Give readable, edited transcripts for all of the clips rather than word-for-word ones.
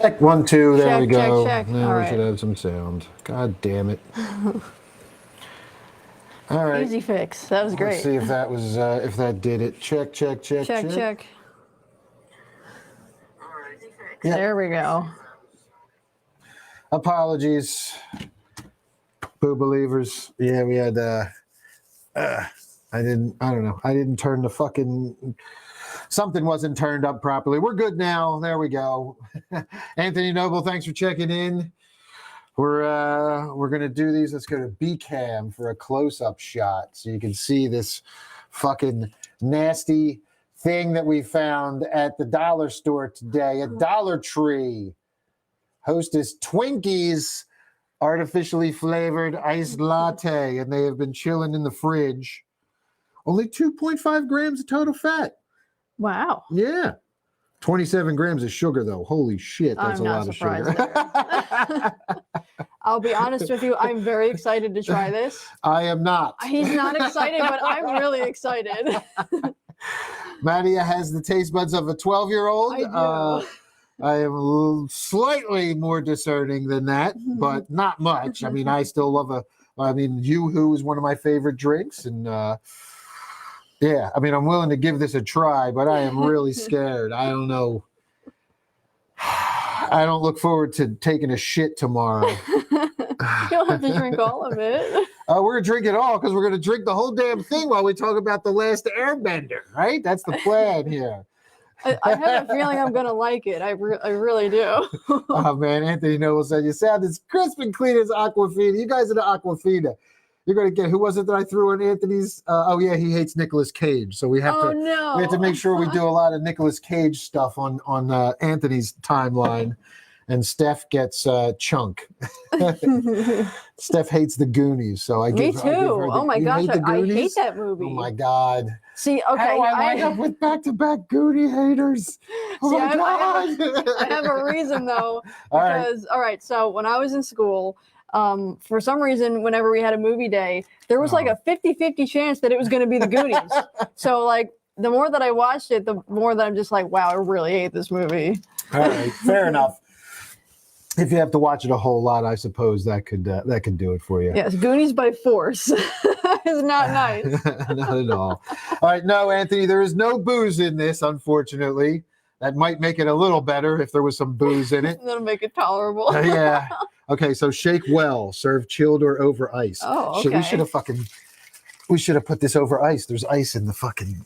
Check 1, 2. There we go. Check. Now All we right. should have some sound. God damn it. All right. Easy fix. That was great. Let's see if that was if that did it. Check. Check. All right. Yep. There we go. Apologies, boo believers. Yeah, we had I don't know. I didn't turn the fucking something wasn't turned up properly. We're good now. There we go. Anthony Noble, thanks for checking in. We're gonna do these. Let's go to B-cam for a close-up shot so you can see this fucking nasty thing that we found at the dollar store today, at Dollar Tree. Hostess Twinkies artificially flavored iced latte, and they have been chilling in the fridge. Only 2.5 grams of total fat. Wow. Yeah. 27 grams of sugar, though. Holy shit, that's a lot of sugar. I'll be honest with you, I'm very excited to try this. I am not. He's not excited, but I'm really excited. Maddy has the taste buds of a 12-year-old. I do. I am slightly more discerning than that, but not much. I mean, I still love Yoo-hoo is one of my favorite drinks. And yeah, I mean, I'm willing to give this a try, but I am really scared. I don't know. I don't look forward to taking a shit tomorrow. You don't have to drink all of it. We're going to drink it all because we're going to drink the whole damn thing while we talk about The Last Airbender, right? That's the plan here. I have a feeling I'm going to like it. I really do. Oh, man. Anthony Noble said, you sound as crisp and clean as Aquafina. You guys are the Aquafina. You're going to get, who was it that I threw in Anthony's? Oh, yeah, he hates Nicolas Cage. So we have we have to make sure we do a lot of Nicolas Cage stuff on Anthony's timeline. And Steph gets Chunk. Steph hates the Goonies, so I give her. Oh my gosh, I hate that movie. Oh my god. See, okay, how I wind up with back-to-back Goonie haters. Oh see, my god. I have a reason though, because all right, so when I was in school, for some reason, whenever we had a movie day, there was like a 50-50 chance that it was going to be the Goonies. So like, the more that I watched it, the more that I'm just like, wow, I really hate this movie. All right, fair enough. If you have to watch it a whole lot, I suppose that could do it for you. Yes, Goonies by force is not nice. Not at all. All right, no, Anthony, there is no booze in this, unfortunately. That might make it a little better if there was some booze in it. That'll make it tolerable. Yeah. Okay, so shake well, serve chilled or over ice. Oh, okay. We should have put this over ice. There's ice in the fucking.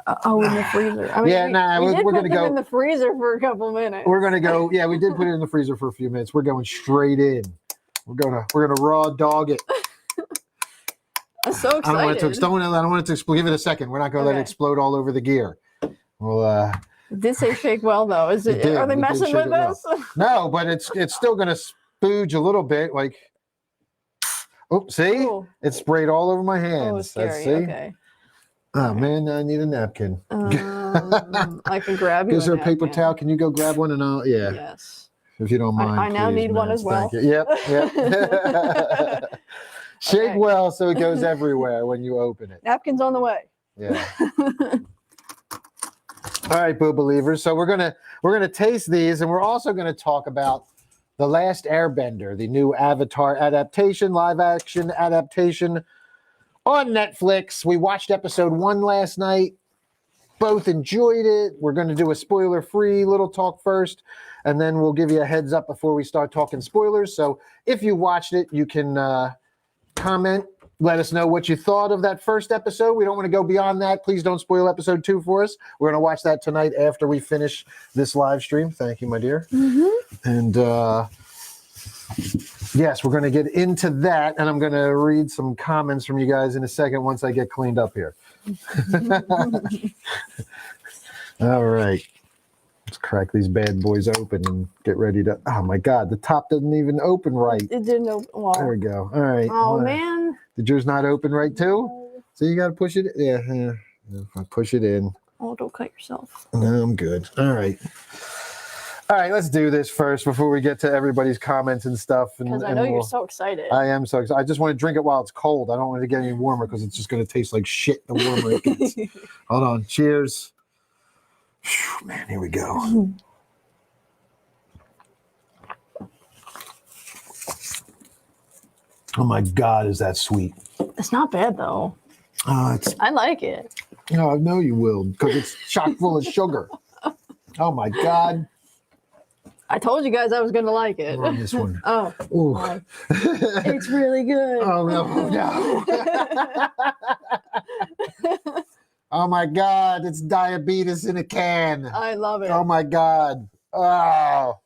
In the freezer. I mean, we're gonna go in the freezer for a couple minutes. We're gonna go. Yeah, we did put it in the freezer for a few minutes. We're going straight in. We're gonna raw dog it. I'm so excited. I don't want it to explode. Give it a second. We're not gonna let it explode all over the gear. Well, it did say shake well though. Is it? Are they messing with us? Well. No, but it's still gonna spooge a little bit. Like, oh, see, it sprayed all over my hands. Oh, scary. Okay. Oh man, I need a napkin. I can grab you. Is there a paper towel? Can you go grab one and I'll Yes. If you don't mind. I now need one as well. Yep. Shake well so it goes everywhere when you open it. Napkins on the way. Yeah. All right, boo believers. So we're gonna taste these, and we're also gonna talk about The Last Airbender, the new Avatar adaptation, live action adaptation on Netflix. We watched episode 1 last night. Both enjoyed it. We're going to do a spoiler-free little talk first, and then we'll give you a heads up before we start talking spoilers. So if you watched it, you can comment. Let us know what you thought of that first episode. We don't want to go beyond that. Please don't spoil episode 2 for us. We're going to watch that tonight after we finish this live stream. Thank you, my dear. Mm-hmm. And yes, we're going to get into that, and I'm going to read some comments from you guys in a second once I get cleaned up here. All right. Let's crack these bad boys open and get ready to... Oh, my God. The top doesn't even open right. It didn't open. Well, there we go. All right. Oh, man. Did yours not open right, too? So you got to push it... Yeah. Push it in. Oh, don't cut yourself. No, I'm good. All right. All right, let's do this first before we get to everybody's comments and stuff. Because I know you're so excited. I am so excited. I just want to drink it while it's cold. I don't want it to get any warmer because it's just going to taste like shit the warmer it gets. Hold on. Cheers. Whew, man, here we go. Oh my God, is that sweet? It's not bad though. I like it. Oh, I know you will, because it's chock full of sugar. Oh my God. I told you guys I was gonna like it. On this one. Oh, Ooh. it's really good. Oh no, no. Oh my God, it's diabetes in a can. I love it. Oh my God. Oh. All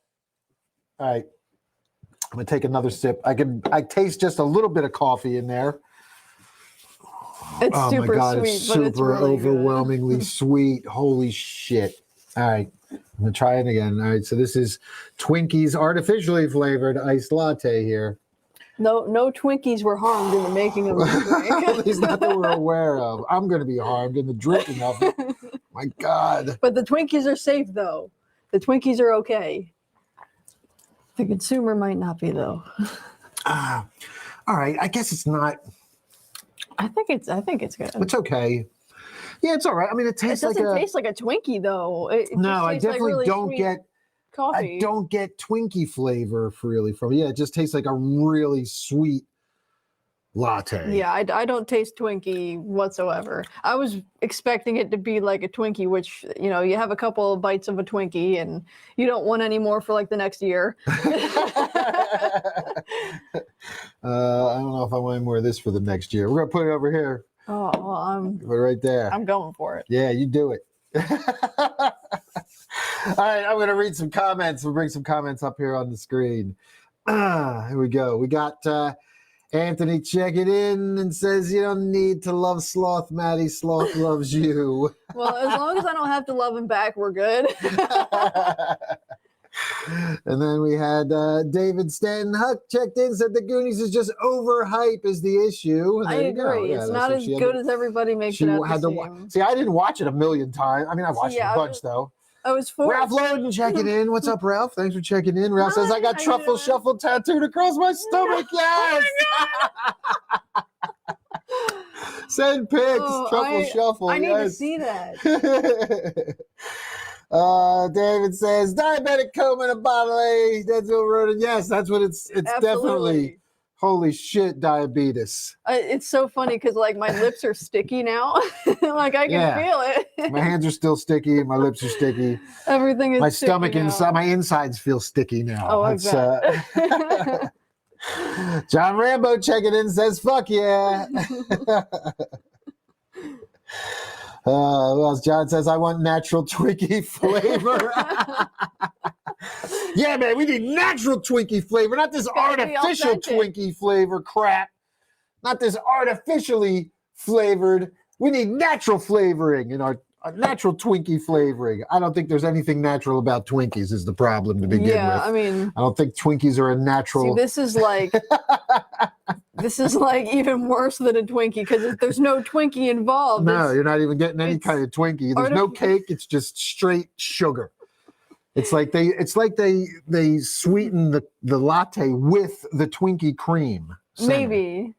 right. I'm gonna take another sip. I taste just a little bit of coffee in there. It's Oh super my God, sweet, it's but super it's really overwhelmingly sweet. Holy shit. All right. I'm gonna try it again. All right, so this is Twinkies artificially flavored iced latte here. No Twinkies were harmed in the making of this drink. At least not that we're aware of. I'm gonna be harmed in the drinking of it. My God. But the Twinkies are safe though. The Twinkies are okay. The consumer might not be though. All right. I guess it's not. I think it's good. It's okay. Yeah, it's all right. I mean, it It tastes doesn't like a. taste like a Twinkie though. It No, just I tastes like definitely really don't sweet get. coffee. I don't get Twinkie flavor really from it. Yeah, it just tastes like a really sweet latte. Yeah, I don't taste Twinkie whatsoever. I was expecting it to be like a Twinkie, which, you know, you have a couple of bites of a Twinkie and you don't want any more for like the next year. I don't know if I want any more of this for the next year. We're gonna put it over here. Oh, well, Put it right there. I'm going for it. Yeah, you do it. All right, I'm gonna read some comments. We'll bring some comments up here on the screen. Here we go. We got Anthony checking in and says, "You don't need to love Sloth, Maddie. Sloth loves you." Well, as long as I don't have to love him back, we're good. And then we had David Stanton Huck checked in, said the Goonies is just overhype is the issue. And I there you go. agree. Yeah, It's that's not what as she had good to- as everybody makes She it out had to to seem. see. I didn't watch it a million times. I mean, I watched it a bunch though. I was forced. Ralph Loden checking in. What's up, Ralph? Thanks for checking in. Ralph says, I got Hi, how you truffle doing? shuffle tattooed across my stomach. Yes. Send pics. Oh, Truffle shuffle. I need to yes. see that. David says, diabetic coma in a bottle A. Deadsville Ronin. Yes, that's what it's definitely. Absolutely. Holy shit, diabetes. It's so funny because like my lips are sticky now. Like I can feel it. My hands are still sticky. My lips are sticky. Everything is My sticky stomach now. inside, my insides feel sticky now. Oh, I bet. John Rambo checking in says, fuck yeah. Who else? John says, I want natural Twinkie flavor. Yeah, man, we need natural Twinkie flavor, not this gotta be artificial authentic. Twinkie flavor crap. Not this artificially flavored. We need natural flavoring in our natural Twinkie flavoring. I don't think there's anything natural about Twinkies is the problem to begin with. Yeah, I mean, I don't think Twinkies are a natural. see, this is like even worse than a Twinkie because there's no Twinkie involved. No, you're not even getting any it's kind of Twinkie. There's no cake. It's just straight sugar. It's like they sweeten the latte with the Twinkie cream. center. Maybe.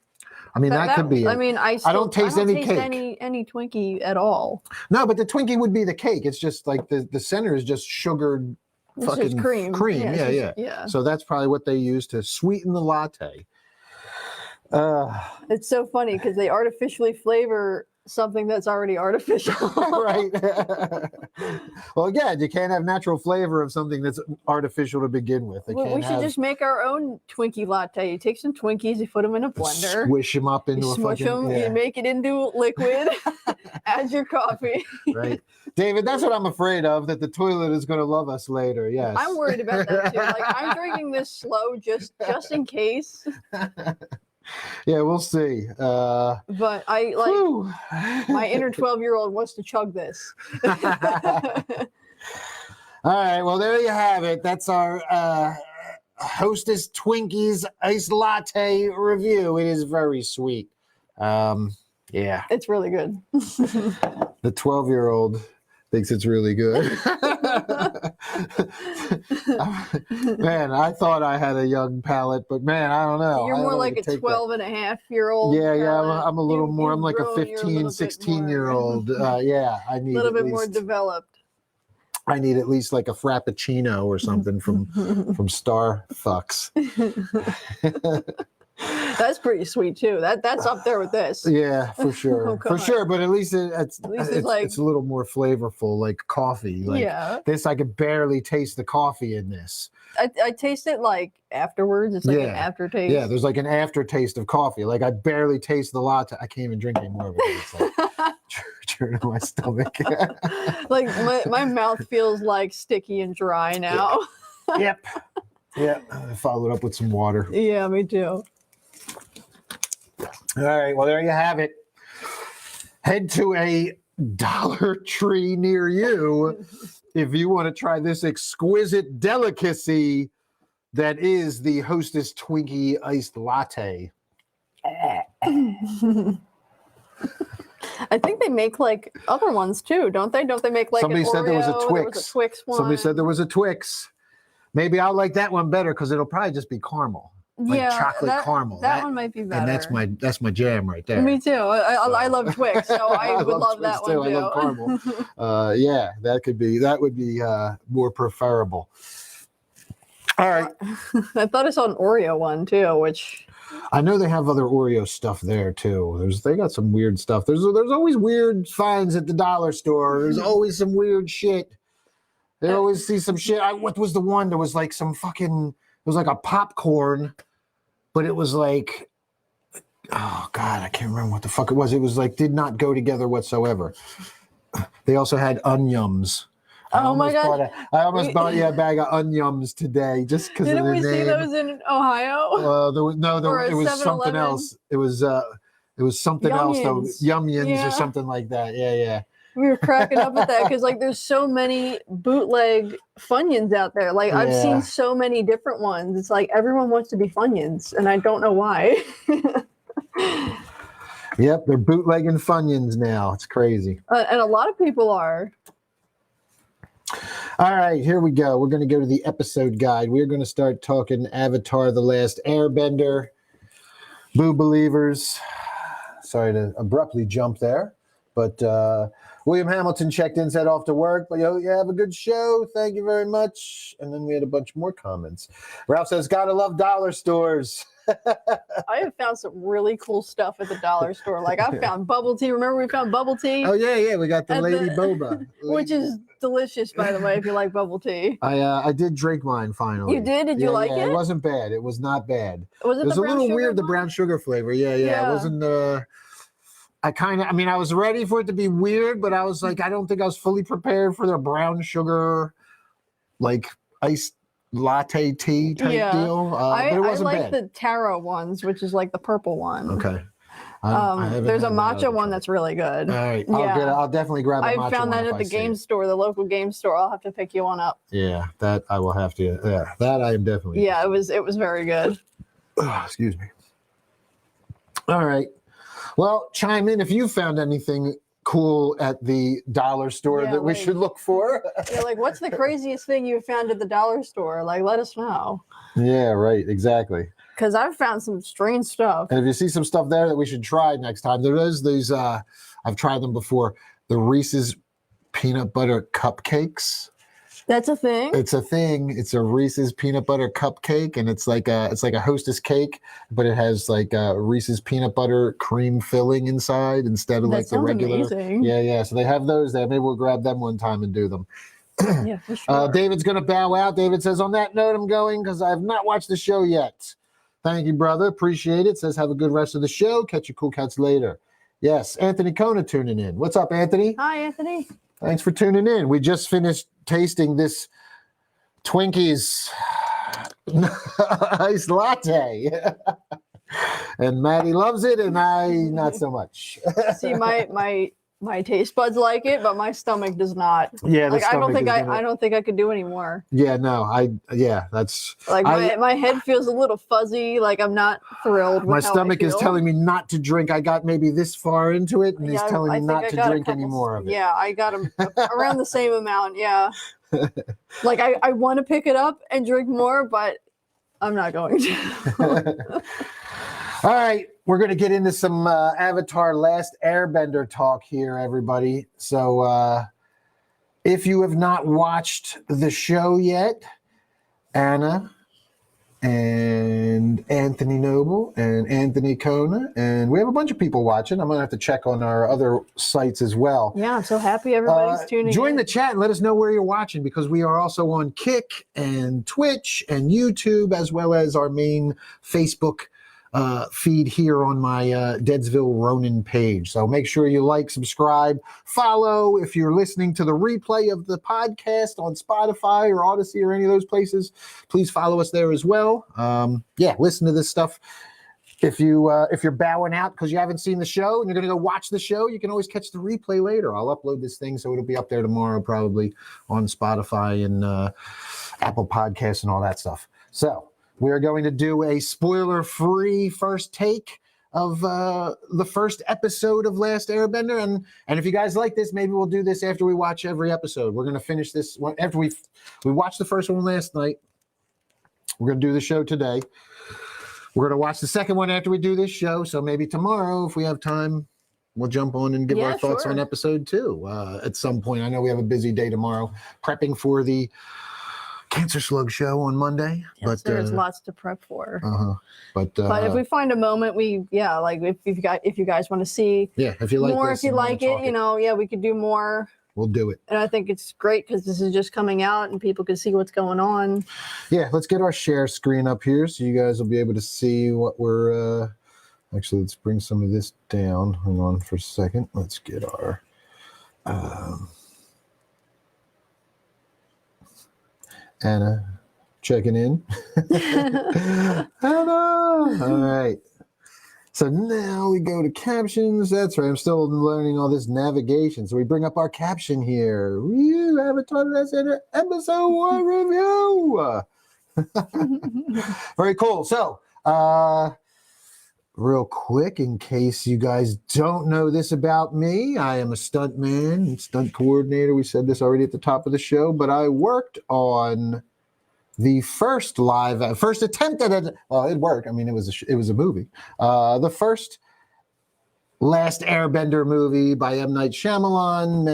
I mean, that could be it. I mean, I don't taste any cake. any Twinkie at all. No, but the Twinkie would be the cake. It's just like the center is just sugared It's fucking just cream. cream. Yeah, Yeah. yeah. So that's probably what they use to sweeten the latte. It's so funny because they artificially flavor something that's already artificial. Right. Well, again, you can't have natural flavor of something that's artificial to begin with. They Well, can't we should have- just make our own Twinkie latte. You take some Twinkies, you put them in a blender, squish them up into you a smush fucking them, you make it into liquid, add your coffee. right. David, that's what I'm afraid of, that the toilet is going to love us later. Yes. I'm worried about that too. Like I'm drinking this slow just in case. Yeah, we'll see. But I like my inner 12-year-old wants to chug this. All right, well, there you have it. That's our Hostess Twinkies iced latte review. It is very sweet. Yeah, It's really good. the 12-year-old thinks it's really good. Man, I thought I had a young palate, but man, I don't know. You're I don't more know like to a take that. 12-and-a-half-year-old. Yeah, I'm a little more. I'm like a grown, you're 15, little bit 16-year-old. Yeah, I A need little at bit least, more developed. I need at least like a frappuccino or something from Star Fucks. That's pretty sweet too. That's up there with this. Yeah, for sure, Oh, for God. sure. But at least it's like- it's a little more flavorful, like coffee. Like Yeah. this, I could barely taste the coffee in this. I taste it like afterwards. It's like an aftertaste. Yeah, there's like an aftertaste of coffee. Like I barely taste the latte. I can't even drink anymore of it. It's like churning my stomach. Like my mouth feels like sticky and dry now. Yep. Yeah. I followed up with some water. Yeah, me too. All right. Well, there you have it. Head to a Dollar Tree near you if you want to try this exquisite delicacy that is the Hostess Twinkie iced latte. I think they make like other ones too, don't they? Don't they make like Somebody an said there was a Oreo? Twix. There was a Twix one. Somebody said there was a Twix. Maybe I'll like that one better because it'll probably just be caramel. Like chocolate caramel. That one might be better. And that's my jam right there. Me too. I love Twix, so I would love Twix that one too. I love caramel. Yeah, that would be more preferable. All right. I thought I saw an Oreo one too, which I know they have other Oreo stuff there too. They got some weird stuff. There's always weird finds at the dollar store. There's always some weird shit. They always see some shit. What was the one? There was like some fucking. It was like a popcorn, but it was like, oh God, I can't remember what the fuck it was. It was like did not go together whatsoever. They also had onions. Oh my God! I almost bought you a bag of onions today just because of the name. Didn't we see those in Ohio? It was something else. It was something else though. Yum-yins or something like that. Yeah. We were cracking up at that because like there's so many bootleg Funyuns out there. Like I've seen so many different ones. It's like everyone wants to be Funyuns, and I don't know why. Yep, they're bootlegging Funyuns now. It's crazy. And a lot of people are. All right, here we go. We're going to go to the episode guide. We're going to start talking Avatar the Last Airbender. Boo believers. Sorry to abruptly jump there, but William Hamilton checked in, said off to work, but you have a good show. Thank you very much. And then we had a bunch more comments. Ralph says, gotta love dollar stores. I have found some really cool stuff at the dollar store. Like I found bubble tea. Remember we found bubble tea? Oh yeah. We got the Lady Boba. Which is delicious, by the way, if you like bubble tea. I did drink mine finally. You did? Did you like it? It wasn't bad. It was not bad. Was it was a little weird, the brown sugar flavor. Yeah. It wasn't I was ready for it to be weird, but I was like, I don't think I was fully prepared for the brown sugar, like iced latte tea type deal. But it wasn't I like bad. the taro ones, which is like the purple one. Okay. There's a matcha one that's really good. All right. I'll definitely grab a matcha one. I found that at the game store, the local game store. I'll have to pick you one up. Yeah, that I will have to. Yeah, that I am definitely. Yeah, it was very good. Excuse me. All right. Well, chime in if you found anything cool at the dollar store that we should look for. Yeah, like what's the craziest thing you found at the dollar store? Like, let us know. Yeah, right. Exactly. Because I've found some strange stuff. And if you see some stuff there that we should try next time, there is these, I've tried them before, the Reese's peanut butter cupcakes. That's a thing? It's a thing. It's a Reese's peanut butter cupcake, and it's like a Hostess cake, but it has like a Reese's peanut butter cream filling inside instead of like the regular. Amazing. Yeah. So they have those there. Maybe we'll grab them one time and do them. Yeah, for sure. David's going to bow out. David says, on that note, I'm going because I have not watched the show yet. Thank you, brother. Appreciate it. Says, have a good rest of the show. Catch your cool cats later. Yes, Anthony Kona tuning in. What's up, Anthony? Hi, Anthony. Thanks for tuning in. We just finished tasting this Twinkies iced latte. And Maddie loves it, and I not so much. See, my taste buds like it, but my stomach does not. Yeah, like I don't think I could do any more. Yeah, no, that's like my head feels a little fuzzy. Like I'm not thrilled. My stomach is telling me not to drink. I got maybe this far into it, and he's telling me not to drink any more of it. Yeah, I got around the same amount. Yeah, like I want to pick it up and drink more, but I'm not going to. All right, we're going to get into some Avatar Last Airbender talk here, everybody. So if you have not watched the show yet, Anna, and Anthony Noble and Anthony Kona, and we have a bunch of people watching. I'm gonna have to check on our other sites as well. Yeah, I'm so happy everybody's tuning in. Join the chat and let us know where you're watching, because we are also on Kick and Twitch and YouTube, as well as our main Facebook feed here on my Deadsville Ronin page. So make sure you like, subscribe, follow. If you're listening to the replay of the podcast on Spotify or Odyssey or any of those places, please follow us there as well. Listen to this stuff. If you're bowing out because you haven't seen the show and you're going to go watch the show, you can always catch the replay later. I'll upload this thing, so it'll be up there tomorrow, probably on Spotify and Apple Podcasts and all that stuff. So we are going to do a spoiler-free first take of the first episode of Last Airbender, and if you guys like this, maybe we'll do this after we watch every episode. We're going to finish this one after we watched the first one last night. We're going to do the show today. We're going to watch the second one after we do this show, so maybe tomorrow, if we have time, we'll jump on and give our thoughts on episode 2 at some point. I know we have a busy day tomorrow prepping for the Cancer Slug show on Monday. Yes, but there's lots to prep for. But if we find a moment, if you guys want to see if you like more, this, if you like it, we could do more. We'll do it. And I think it's great because this is just coming out and people can see what's going on. Yeah, let's get our share screen up here so you guys will be able to see what we're actually, let's bring some of this down. Hang on for a second. Let's get our Anna checking in. Hello. All right. So now we go to captions. That's right. I'm still learning all this navigation. So we bring up our caption here. Woo, Avatar the Last Airbender episode 1 review. Very cool. So, real quick, in case you guys don't know this about me, I am a stuntman, stunt coordinator. We said this already at the top of the show, but I worked on the first attempt at it. Well, it worked. I mean, it was a movie. The first Last Airbender movie by M. Night Shyamalan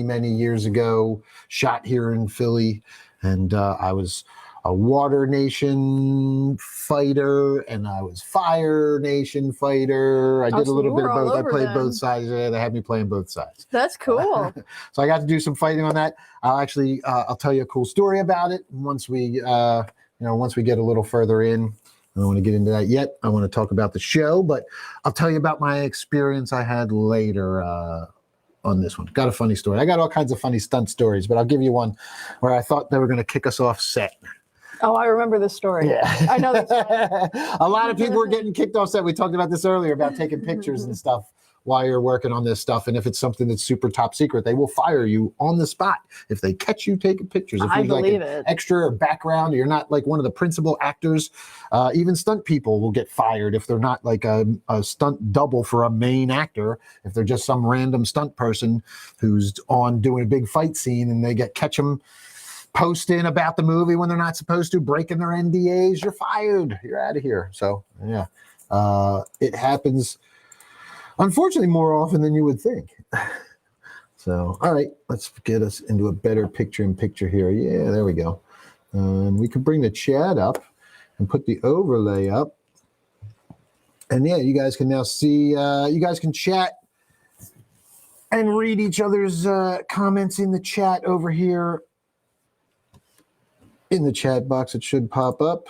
many years ago, shot here in Philly. And I was a Water Nation fighter, and I was Fire Nation fighter. I did a little bit of both. I played both sides. They had me playing both sides. That's cool. So I got to do some fighting on that. I'll tell you a cool story about it once we get a little further in. I don't want to get into that yet. I want to talk about the show, but I'll tell you about my experience I had later on this one. Got a funny story. I got all kinds of funny stunt stories, but I'll give you one where I thought they were going to kick us off set. Oh, I remember this story. Yeah. I know this story. A lot of people were getting kicked off set. We talked about this earlier about taking pictures and stuff while you're working on this stuff. And if it's something that's super top secret, they will fire you on the spot if they catch you taking pictures. If I you're believe like an it. extra or background, or you're not like one of the principal actors, even stunt people will get fired if they're not like a stunt double for a main actor. If they're just some random stunt person who's on doing a big fight scene and they catch them posting about the movie when they're not supposed to, breaking their NDAs, you're fired. You're out of here. So yeah, it happens, unfortunately, more often than you would think. So, all right, let's get us into a better picture-in-picture here. Yeah, there we go. We can bring the chat up and put the overlay up. And yeah, you guys can now see, you guys can chat and read each other's comments in the chat over here. In the chat box, it should pop up.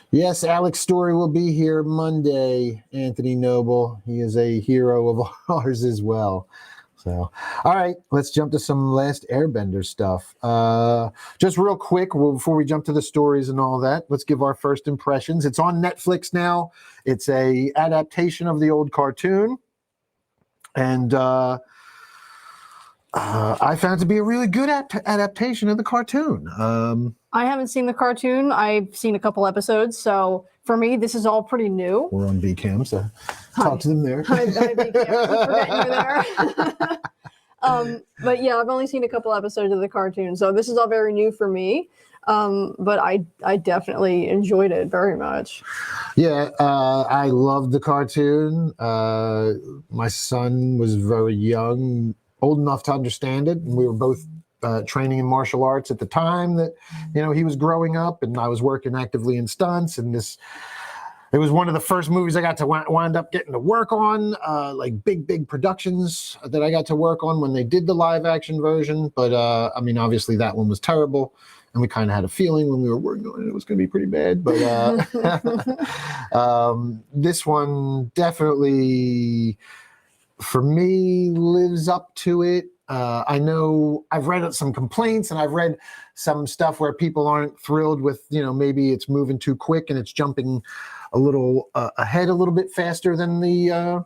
Yes, Alex Story will be here Monday, Anthony Noble. He is a hero of ours as well. So, all right, let's jump to some Last Airbender stuff. Just real quick, before we jump to the stories and all that, let's give our first impressions. It's on Netflix now. It's a adaptation of the old cartoon. And I found it to be a really good adaptation of the cartoon. I haven't seen the cartoon. I've seen a couple episodes. So for me, this is all pretty new. We're on BCam, so talk to them there. Hi, BCam. You're there. But yeah, I've only seen a couple episodes of the cartoon. So this is all very new for me. But I definitely enjoyed it very much. Yeah, I loved the cartoon. My son was very young, old enough to understand it, and we were both training in martial arts at the time that, you know, he was growing up, and I was working actively in stunts, and it was one of the first movies I got to wind up getting to work on, like big productions that I got to work on when they did the live action version. But I mean, obviously that one was terrible, and we kind of had a feeling when we were working on it was going to be pretty bad. But this one definitely, for me, lives up to it. I know I've read some complaints, and I've read some stuff where people aren't thrilled with, you know, maybe it's moving too quick and it's jumping a little ahead a little bit faster than the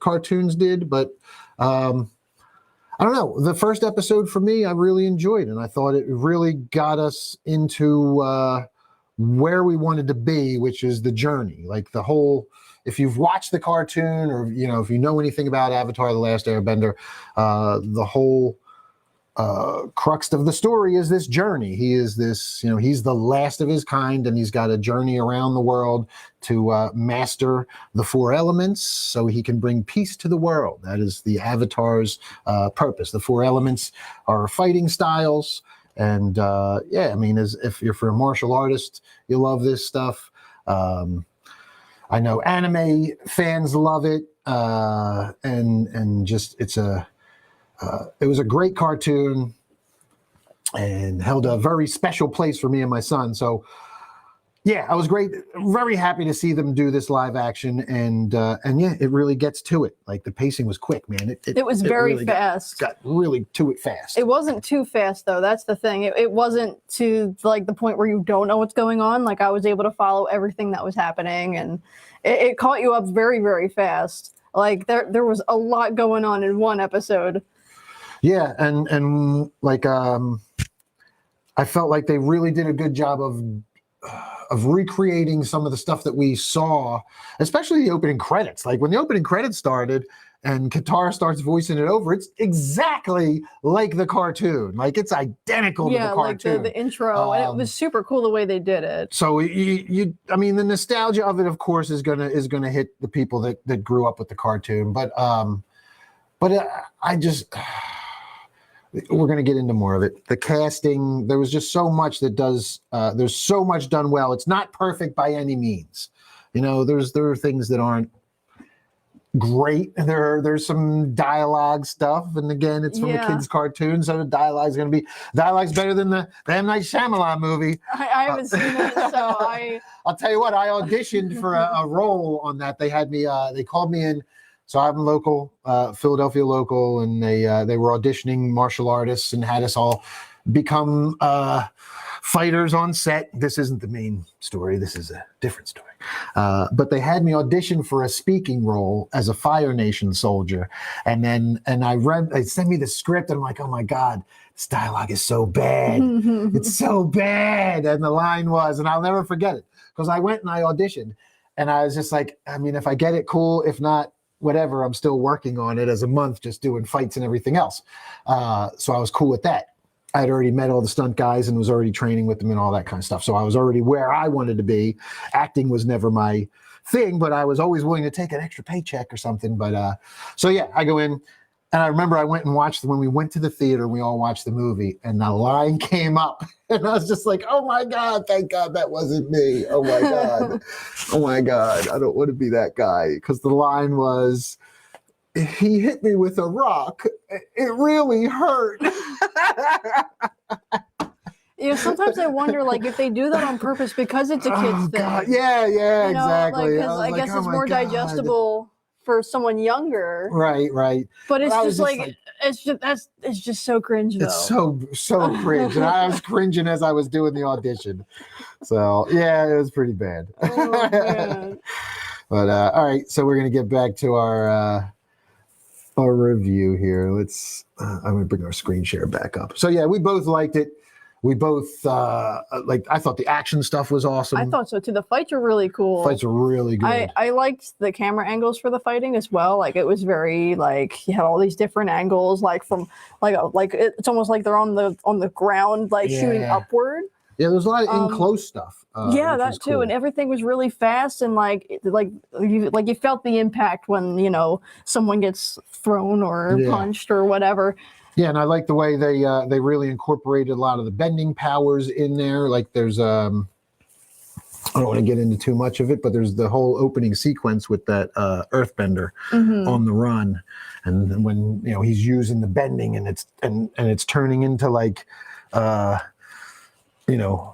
cartoons did. But I don't know. The first episode for me, I really enjoyed, and I thought it really got us into where we wanted to be, which is the journey. Like the whole, if you've watched the cartoon, or, you know, if you know anything about Avatar the Last Airbender, the whole crux of the story is this journey. He is this, you know, he's the last of his kind, and he's got a journey around the world to master the 4 elements so he can bring peace to the world. That is the Avatar's purpose. The 4 elements are fighting styles. And yeah, I mean, if you're a martial artist, you love this stuff. I know anime fans love it, and just it was a great cartoon and held a very special place for me and my son. So yeah, I was very happy to see them do this live action, and yeah, it really gets to it. Like the pacing was quick, man. It was very really fast. Got really to it fast. It wasn't too fast though. That's the thing. It wasn't to like the point where you don't know what's going on. Like I was able to follow everything that was happening, and it caught you up very fast. Like there was a lot going on in one episode. Yeah, and like I felt like they really did a good job of recreating some of the stuff that we saw, especially the opening credits. Like when the opening credits started and Qatar starts voicing it over, it's exactly like the cartoon. Like it's identical to the cartoon. Like the intro, and it was super cool the way they did it. So I mean, the nostalgia of it, of course, is gonna hit the people that grew up with the cartoon. But I just. We're going to get into more of it. The casting, there was just so much there's so much done well. It's not perfect by any means. You know, there are things that aren't great. There's some dialogue stuff. And again, it's from a kid's cartoon. So the dialogue's better than the M. Night Shyamalan movie. I haven't seen it, so I'll tell you what, I auditioned for a role on that. They had me, they called me in. So I'm local, Philadelphia local, and they were auditioning martial artists and had us all become fighters on set. This isn't the main story. This is a different story. But they had me audition for a speaking role as a Fire Nation soldier. And they sent me the script, and I'm like, oh my God, this dialogue is so bad. It's so bad. And the line was, and I'll never forget it, because I went and I auditioned, and I was just like, I mean, if I get it, cool. If not, whatever, I'm still working on it as a month, just doing fights and everything else. So I was cool with that. I had already met all the stunt guys and was already training with them and all that kind of stuff. So I was already where I wanted to be. Acting was never my thing, but I was always willing to take an extra paycheck or something. But so yeah, I go in, and I remember I went and watched when we went to the theater, we all watched the movie, and the line came up, and I was just like, oh my God, thank God that wasn't me. Oh my God. Oh my God. I don't want to be that guy. Because the line was, he hit me with a rock. It really hurt. You know, sometimes I wonder, like, if they do that on purpose because it's a kid's thing. God. Yeah, you know, exactly. Because I guess it's more digestible for someone younger. Right. But it's just like it's just so cringe though. It's so cringe. And I was cringing as I was doing the audition. So yeah, it was pretty bad. Oh, man. But all right, so we're gonna get back to our review here. I'm gonna bring our screen share back up. So yeah, we both liked it. We both I thought the action stuff was awesome. I thought so too. The fights were really cool. Fights were really good. I liked the camera angles for the fighting as well. Like it was very like you had all these different angles, like from like it's almost like they're on the ground, like shooting upward. Yeah, there's a lot of in close stuff. Yeah, that too, cool. And everything was really fast, and like you felt the impact when someone gets thrown or punched or whatever. Yeah, and I like the way they really incorporated a lot of the bending powers in there. Like there's I don't want to get into too much of it, but there's the whole opening sequence with that Earthbender on the run, and then when he's using the bending and it's turning into like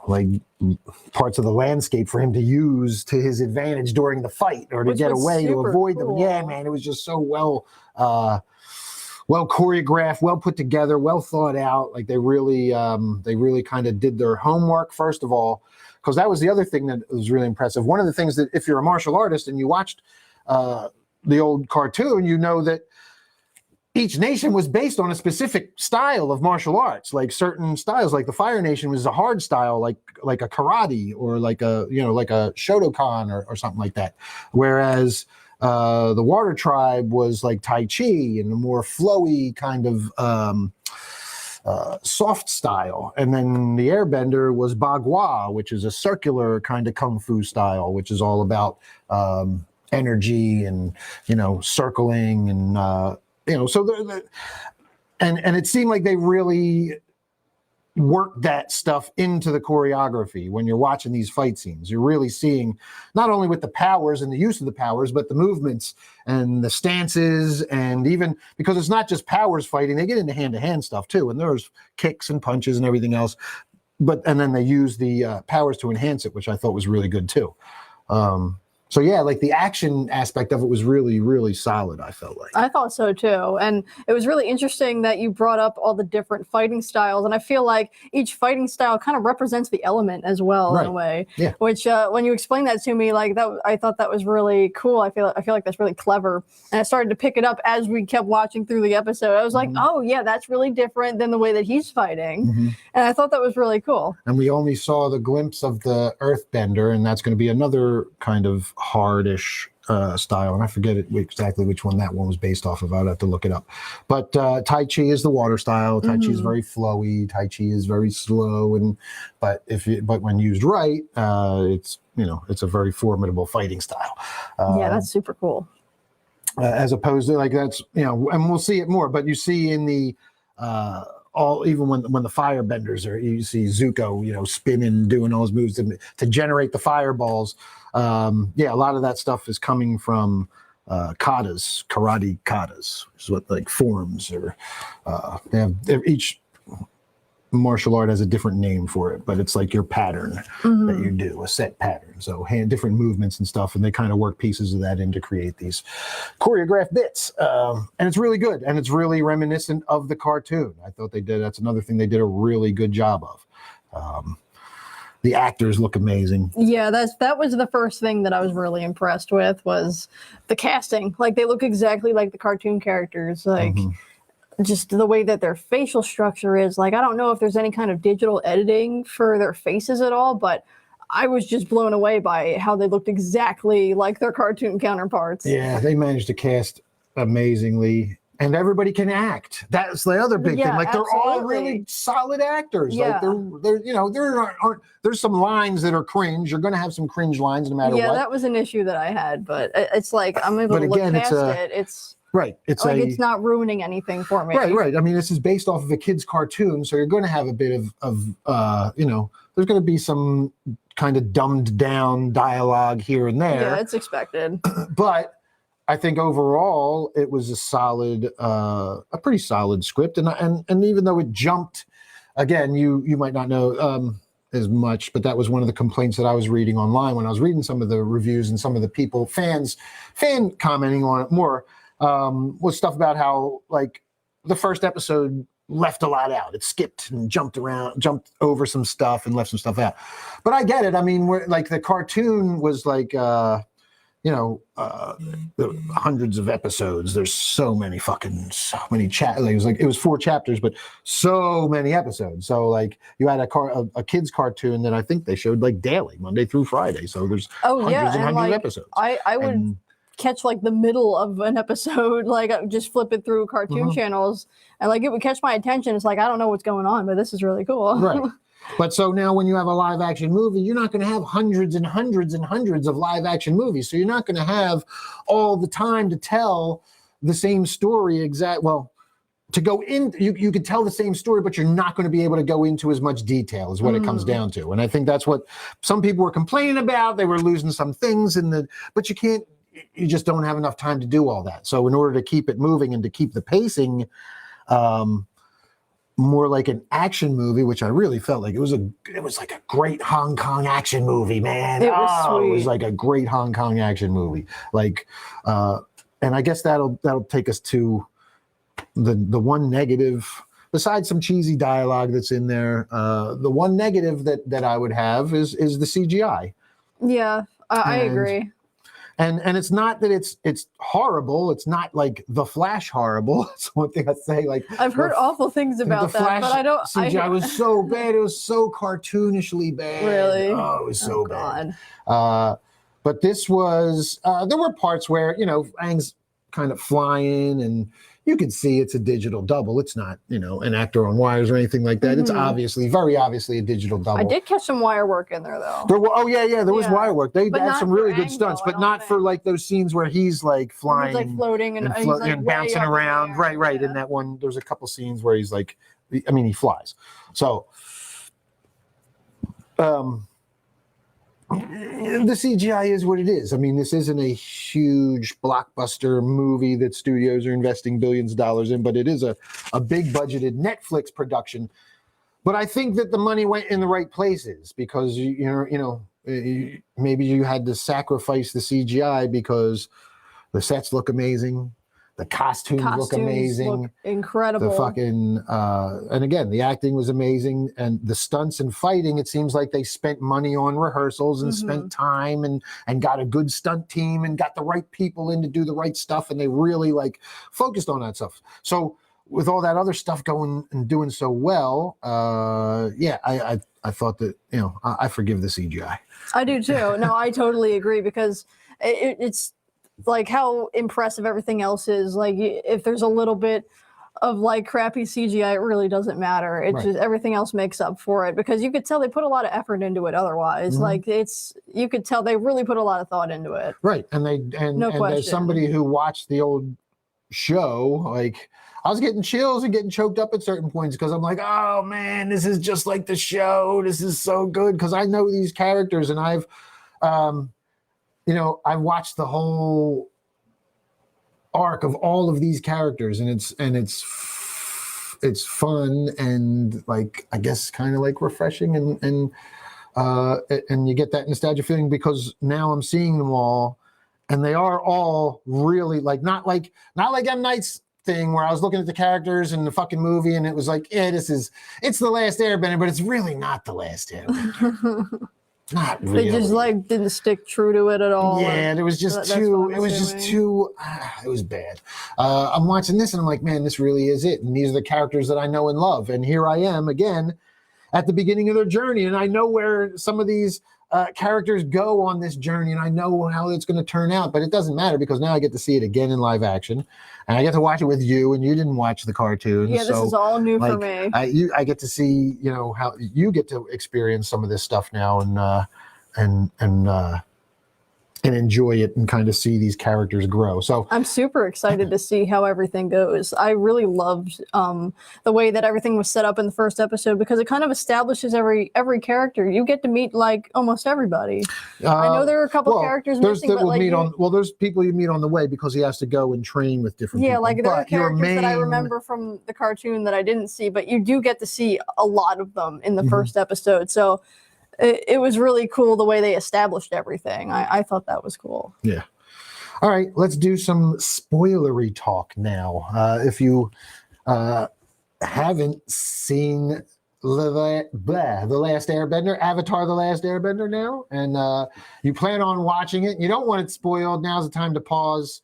like parts of the landscape for him to use to his advantage during the fight or to get away to avoid them. Yeah, man, it was just so well choreographed, well put together, well thought out. Like they really kind of did their homework, first of all, because that was the other thing that was really impressive. One of the things that if you're a martial artist and you watched the old cartoon, you know that each nation was based on a specific style of martial arts. Like certain styles, like the Fire Nation was a hard style, like a karate or like a Shotokan or something like that. Whereas the Water Tribe was like Tai Chi and a more flowy kind of soft style. And then the Airbender was Bagua, which is a circular kind of Kung Fu style, which is all about energy and, circling and, so and it seemed like they really worked that stuff into the choreography. When you're watching these fight scenes, you're really seeing not only with the powers and the use of the powers, but the movements and the stances, and even because it's not just powers fighting, they get into hand-to-hand stuff too, and there's kicks and punches and everything else, and then they use the powers to enhance it, which I thought was really good too. So yeah, like the action aspect of it was really, really solid, I felt like. I thought so too. And it was really interesting that you brought up all the different fighting styles. And I feel like each fighting style kind of represents the element as well, in a way. Yeah. Which when you explained that to me, like that, I thought that was really cool. I feel like that's really clever. And I started to pick it up as we kept watching through the episode. I was like, oh yeah, that's really different than the way that he's fighting. And I thought that was really cool. And we only saw the glimpse of the Earthbender, and that's going to be another kind of hardish style, and I forget exactly which one that one was based off of. I'd have to look it up. But Tai Chi is the water style. Tai Chi is very flowy. Tai Chi is very slow, but when used right, it's a very formidable fighting style. Yeah, that's super cool. As opposed to like that's and we'll see it more. But you see in the even when the firebenders you see Zuko, spinning, doing all his moves to generate the fireballs. A lot of that stuff is coming from katas, karate katas, which is what like forms or each martial art has a different name for it, but it's like your pattern that you do, a set pattern. So different movements and stuff, and they kind of work pieces of that in to create these choreographed bits. And it's really good, and it's really reminiscent of the cartoon. I thought that's another thing they did a really good job of. The actors look amazing. Yeah, that was the first thing that I was really impressed with was the casting. Like they look exactly like the cartoon characters. Like just the way that their facial structure is. Like I don't know if there's any kind of digital editing for their faces at all, but I was just blown away by how they looked exactly like their cartoon counterparts. Yeah, they managed to cast amazingly. And everybody can act. That's the other big thing. Like they're all really solid actors. Yeah. Like there's some lines that are cringe. You're going to have some cringe lines no matter what. Yeah, that was an issue that I had, but it's like I'm able to look past it. It's right. It's like it's not ruining anything for me. Right. I mean, this is based off of a kid's cartoon, so you're going to have a bit of there's going to be some kind of dumbed down dialogue here and there. Yeah, it's expected. But I think overall it was a pretty solid script, and even though it jumped, again, you might not know as much, but that was one of the complaints that I was reading online when I was reading some of the reviews and some of the fan commenting on it more was stuff about how like the first episode left a lot out. It skipped and jumped over some stuff and left some stuff out. But I get it. I mean, like the cartoon was like. Hundreds of episodes. There's so many chapters. It was 4 chapters, but so many episodes. So like you had a kids cartoon that I think they showed like daily, Monday through Friday. So there's hundreds and hundreds of episodes. I would catch like the middle of an episode, like I would just flip it through cartoon channels, and like it would catch my attention. It's like I don't know what's going on, but this is really cool. Right. But so now when you have a live action movie, you're not going to have hundreds and hundreds and hundreds of live action movies. So you're not going to have all the time to tell the same story to go in. You could tell the same story, but you're not going to be able to go into as much detail is what it comes down to. And I think that's what some people were complaining about. They were losing some things but you just don't have enough time to do all that. So in order to keep it moving and to keep the pacing more like an action movie, which I really felt like it was like a great Hong Kong action movie, man. It was sweet. It was like a great Hong Kong action movie. Like, and I guess that'll take us to the one negative, besides some cheesy dialogue that's in there. The one negative that I would have is the CGI. Yeah, I agree. And it's not that it's horrible. It's not like The Flash horrible. That's one thing I say. Like, I've heard awful things about that, Flash but I don't. CGI was so bad. It was so cartoonishly bad. Really? Oh, it was so God. bad. But this was. There were parts where Aang's kind of flying, and you can see it's a digital double. It's not an actor on wires or anything like that. It's very obviously a digital double. I did catch some wire work in there though. There was wire work. They had some really good stunts, though, but not for like those scenes where he's like flying, he's like floating and, he's like bouncing around. Right. In that one, there's a couple scenes where he's like, he flies. So, the CGI is what it is. I mean, this isn't a huge blockbuster movie that studios are investing billions of dollars in, but it is a big budgeted Netflix production. But I think that the money went in the right places because maybe you had to sacrifice the CGI because the sets look amazing. The costumes look amazing. Look incredible. The fucking and again, the acting was amazing, and the stunts and fighting. It seems like they spent money on rehearsals and spent time and got a good stunt team and got the right people in to do the right stuff, and they really focused on that stuff. So with all that other stuff going and doing so well, I thought that I forgive the CGI. I do too. No, I totally agree because it's. Like how impressive everything else is. Like if there's a little bit of crappy CGI, it really doesn't matter. It's just everything else makes up for it because you could tell they put a lot of effort into it. Otherwise, you could tell they really put a lot of thought into it. Right, and as somebody who watched the old show, I was getting chills and getting choked up at certain points because I'm like, oh man, this is just like the show. This is so good because I know these characters and I've watched the whole arc of all of these characters, and it's fun and I guess kind of refreshing and you get that nostalgia feeling because now I'm seeing them all, and they are all really not like M. Night's thing where I was looking at the characters in the fucking movie and it was it's The Last Airbender, but it's really not The Last Airbender. Not really. They just didn't stick true to it at all. Yeah, it was just too. It was just too. It was bad. I'm watching this and I'm like, man, this really is it. And these are the characters that I know and love. And here I am again at the beginning of their journey, and I know where some of these characters go on this journey, and I know how it's going to turn out. But it doesn't matter because now I get to see it again in live action, and I get to watch it with you. And you didn't watch the cartoon. Yeah, this is all new for me. I get to see how you get to experience some of this stuff now, and enjoy it and kind of see these characters grow. So I'm super excited to see how everything goes. I really loved the way that everything was set up in the first episode because it kind of establishes every character. You get to meet almost everybody. I know there are a couple characters missing, but there's people you meet on the way because he has to go and train with different people. Yeah, there are characters that I remember from the cartoon that I didn't see, but you do get to see a lot of them in the first episode. So it was really cool the way they established everything. I thought that was cool. Yeah. All right, let's do some spoilery talk now. If you haven't seen The Last Airbender, Avatar the Last Airbender now, and you plan on watching it, and you don't want it spoiled, now's the time to pause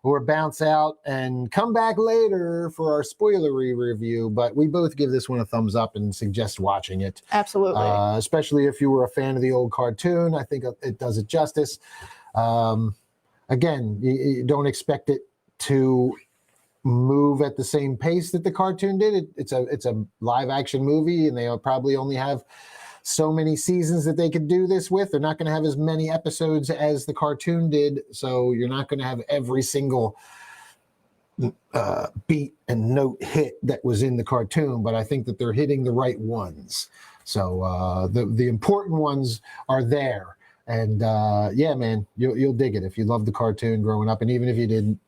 or bounce out and come back later for our spoilery review. But we both give this one a thumbs up and suggest watching it. Absolutely. Especially if you were a fan of the old cartoon. I think it does it justice. Again, you don't expect it to move at the same pace that the cartoon did. It's a live action movie, and they'll probably only have so many seasons that they could do this with. They're not going to have as many episodes as the cartoon did, so you're not going to have every single beat and note hit that was in the cartoon, but I think that they're hitting the right ones. So the important ones are there. And yeah, man, you'll dig it if you loved the cartoon growing up, and even if you didn't.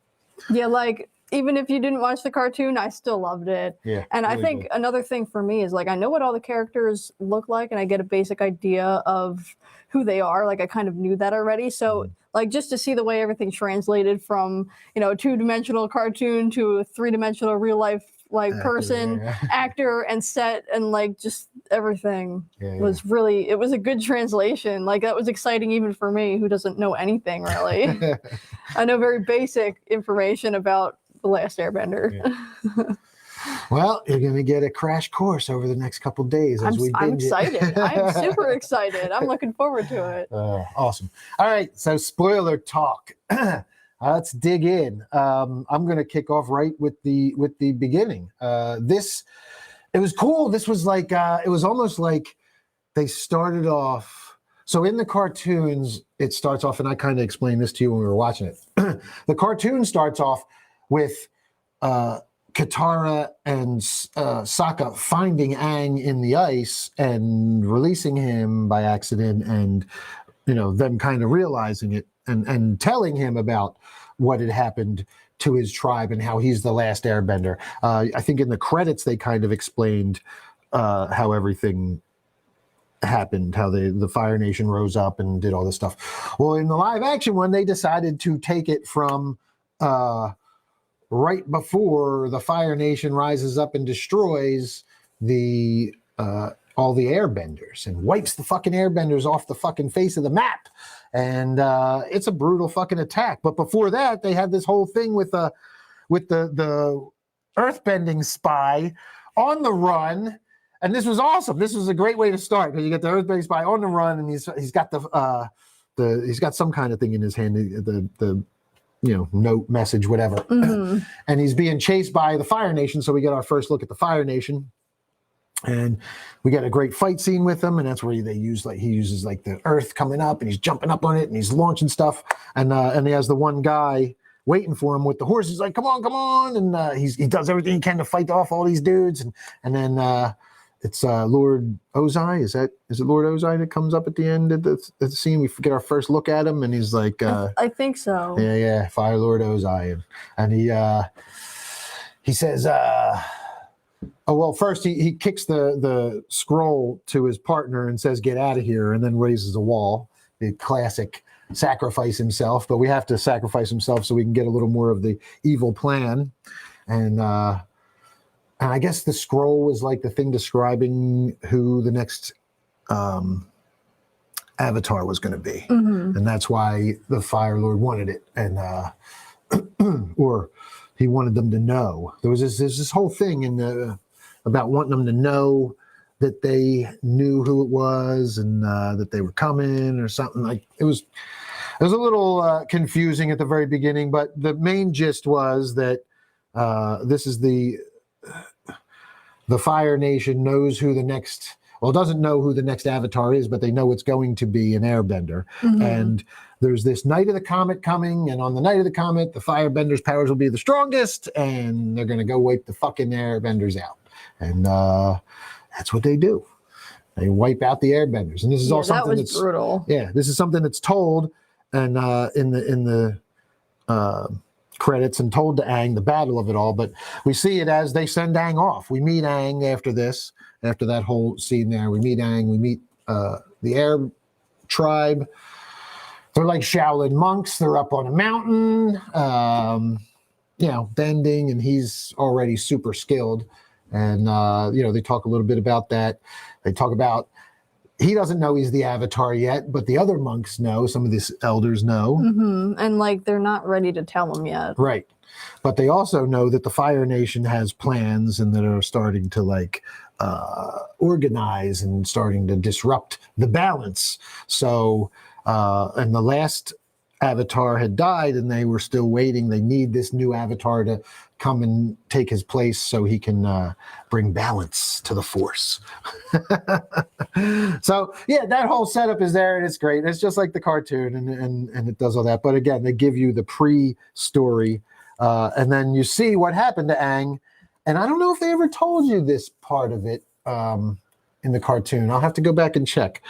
Yeah, like even if you didn't watch the cartoon, I still loved it. Yeah, And I really think good. another thing for me is like I know what all the characters look like, and I get a basic idea of who they are. Like I kind of knew that already. So like just to see the way everything translated from a 2-dimensional cartoon to a 3-dimensional real life like person, actor, and set, and like just everything was really, it was a good translation. Like that was exciting even for me who doesn't know anything really. I know very basic information about The Last Airbender. Yeah. Well, you're going to get a crash course over the next couple days as we binge I'm excited. I'm super excited. I'm looking forward to it. Awesome. All right, so spoiler talk. Let's dig in. I'm going to kick off right with the beginning. It was cool. This was like it was almost like they started off. So in the cartoons, it starts off, and I kind of explained this to you when we were watching it. The cartoon starts off with Katara and Sokka finding Aang in the ice and releasing him by accident, and them kind of realizing it and telling him about what had happened to his tribe and how he's the last airbender. I think in the credits they kind of explained how everything happened, how the Fire Nation rose up and did all this stuff. Well, in the live action one, they decided to take it from right before the Fire Nation rises up and destroys all the airbenders and wipes the fucking airbenders off the fucking face of the map. And it's a brutal fucking attack. But before that, they had this whole thing with the earthbending spy on the run. And this was awesome. This was a great way to start, because you get the earthbending spy on the run, and he's got he's got some kind of thing in his hand, the note, message, whatever. Mm-hmm. And he's being chased by the Fire Nation. So we get our first look at the Fire Nation. And we get a great fight scene with him, and that's where he uses like the earth coming up, and he's jumping up on it, and he's launching stuff, and he has the one guy waiting for him with the horse. He's like, "Come on!" And he does everything he can to fight off all these dudes, and then it's Lord Ozai. Is it Lord Ozai that comes up at the end of the scene? We get our first look at him, and he's like, I think so. Yeah, Fire Lord Ozai, and he says. Oh, well, first he kicks the scroll to his partner and says, "Get out of here," and then raises a wall. The classic sacrifice himself, but we have to sacrifice himself so we can get a little more of the evil plan. And I guess the scroll was like the thing describing who the next Avatar was going to be. Mm-hmm. And that's why the Fire Lord wanted it. And or he wanted them to know. There's this whole thing about wanting them to know that they knew who it was, and that they were coming or something. Like it was a little confusing at the very beginning, but the main gist was that this is the Fire Nation knows who the next. Well, doesn't know who the next Avatar is, but they know it's going to be an Airbender. Mm-hmm. And there's this Night of the Comet coming, and on the Night of the Comet, the Firebenders' powers will be the strongest, and they're going to go wipe the fucking Airbenders out. And that's what they do. They wipe out the Airbenders. And this is all something that's brutal. Yeah, this is something that's told, and in the credits, and told to Aang, the battle of it all. But we see it as they send Aang off. We meet Aang after this. After that whole scene there, we meet Aang, we meet the Air tribe. They're like Shaolin monks. They're up on a mountain, bending, and he's already super skilled. And, they talk a little bit about that. They talk about, he doesn't know he's the Avatar yet, but the other monks know, some of these elders know. Mm-hmm. And like, they're not ready to tell him yet. Right. But they also know that the Fire Nation has plans, and that are starting to organize and starting to disrupt the balance. So, and the last Avatar had died, and they were still waiting. They need this new Avatar to come and take his place so he can bring balance to the Force. So, yeah, that whole setup is there, and it's great. It's just like the cartoon, and it does all that. But again, they give you the pre-story And then you see what happened to Aang. And I don't know if they ever told you this part of it in the cartoon. I'll have to go back and check.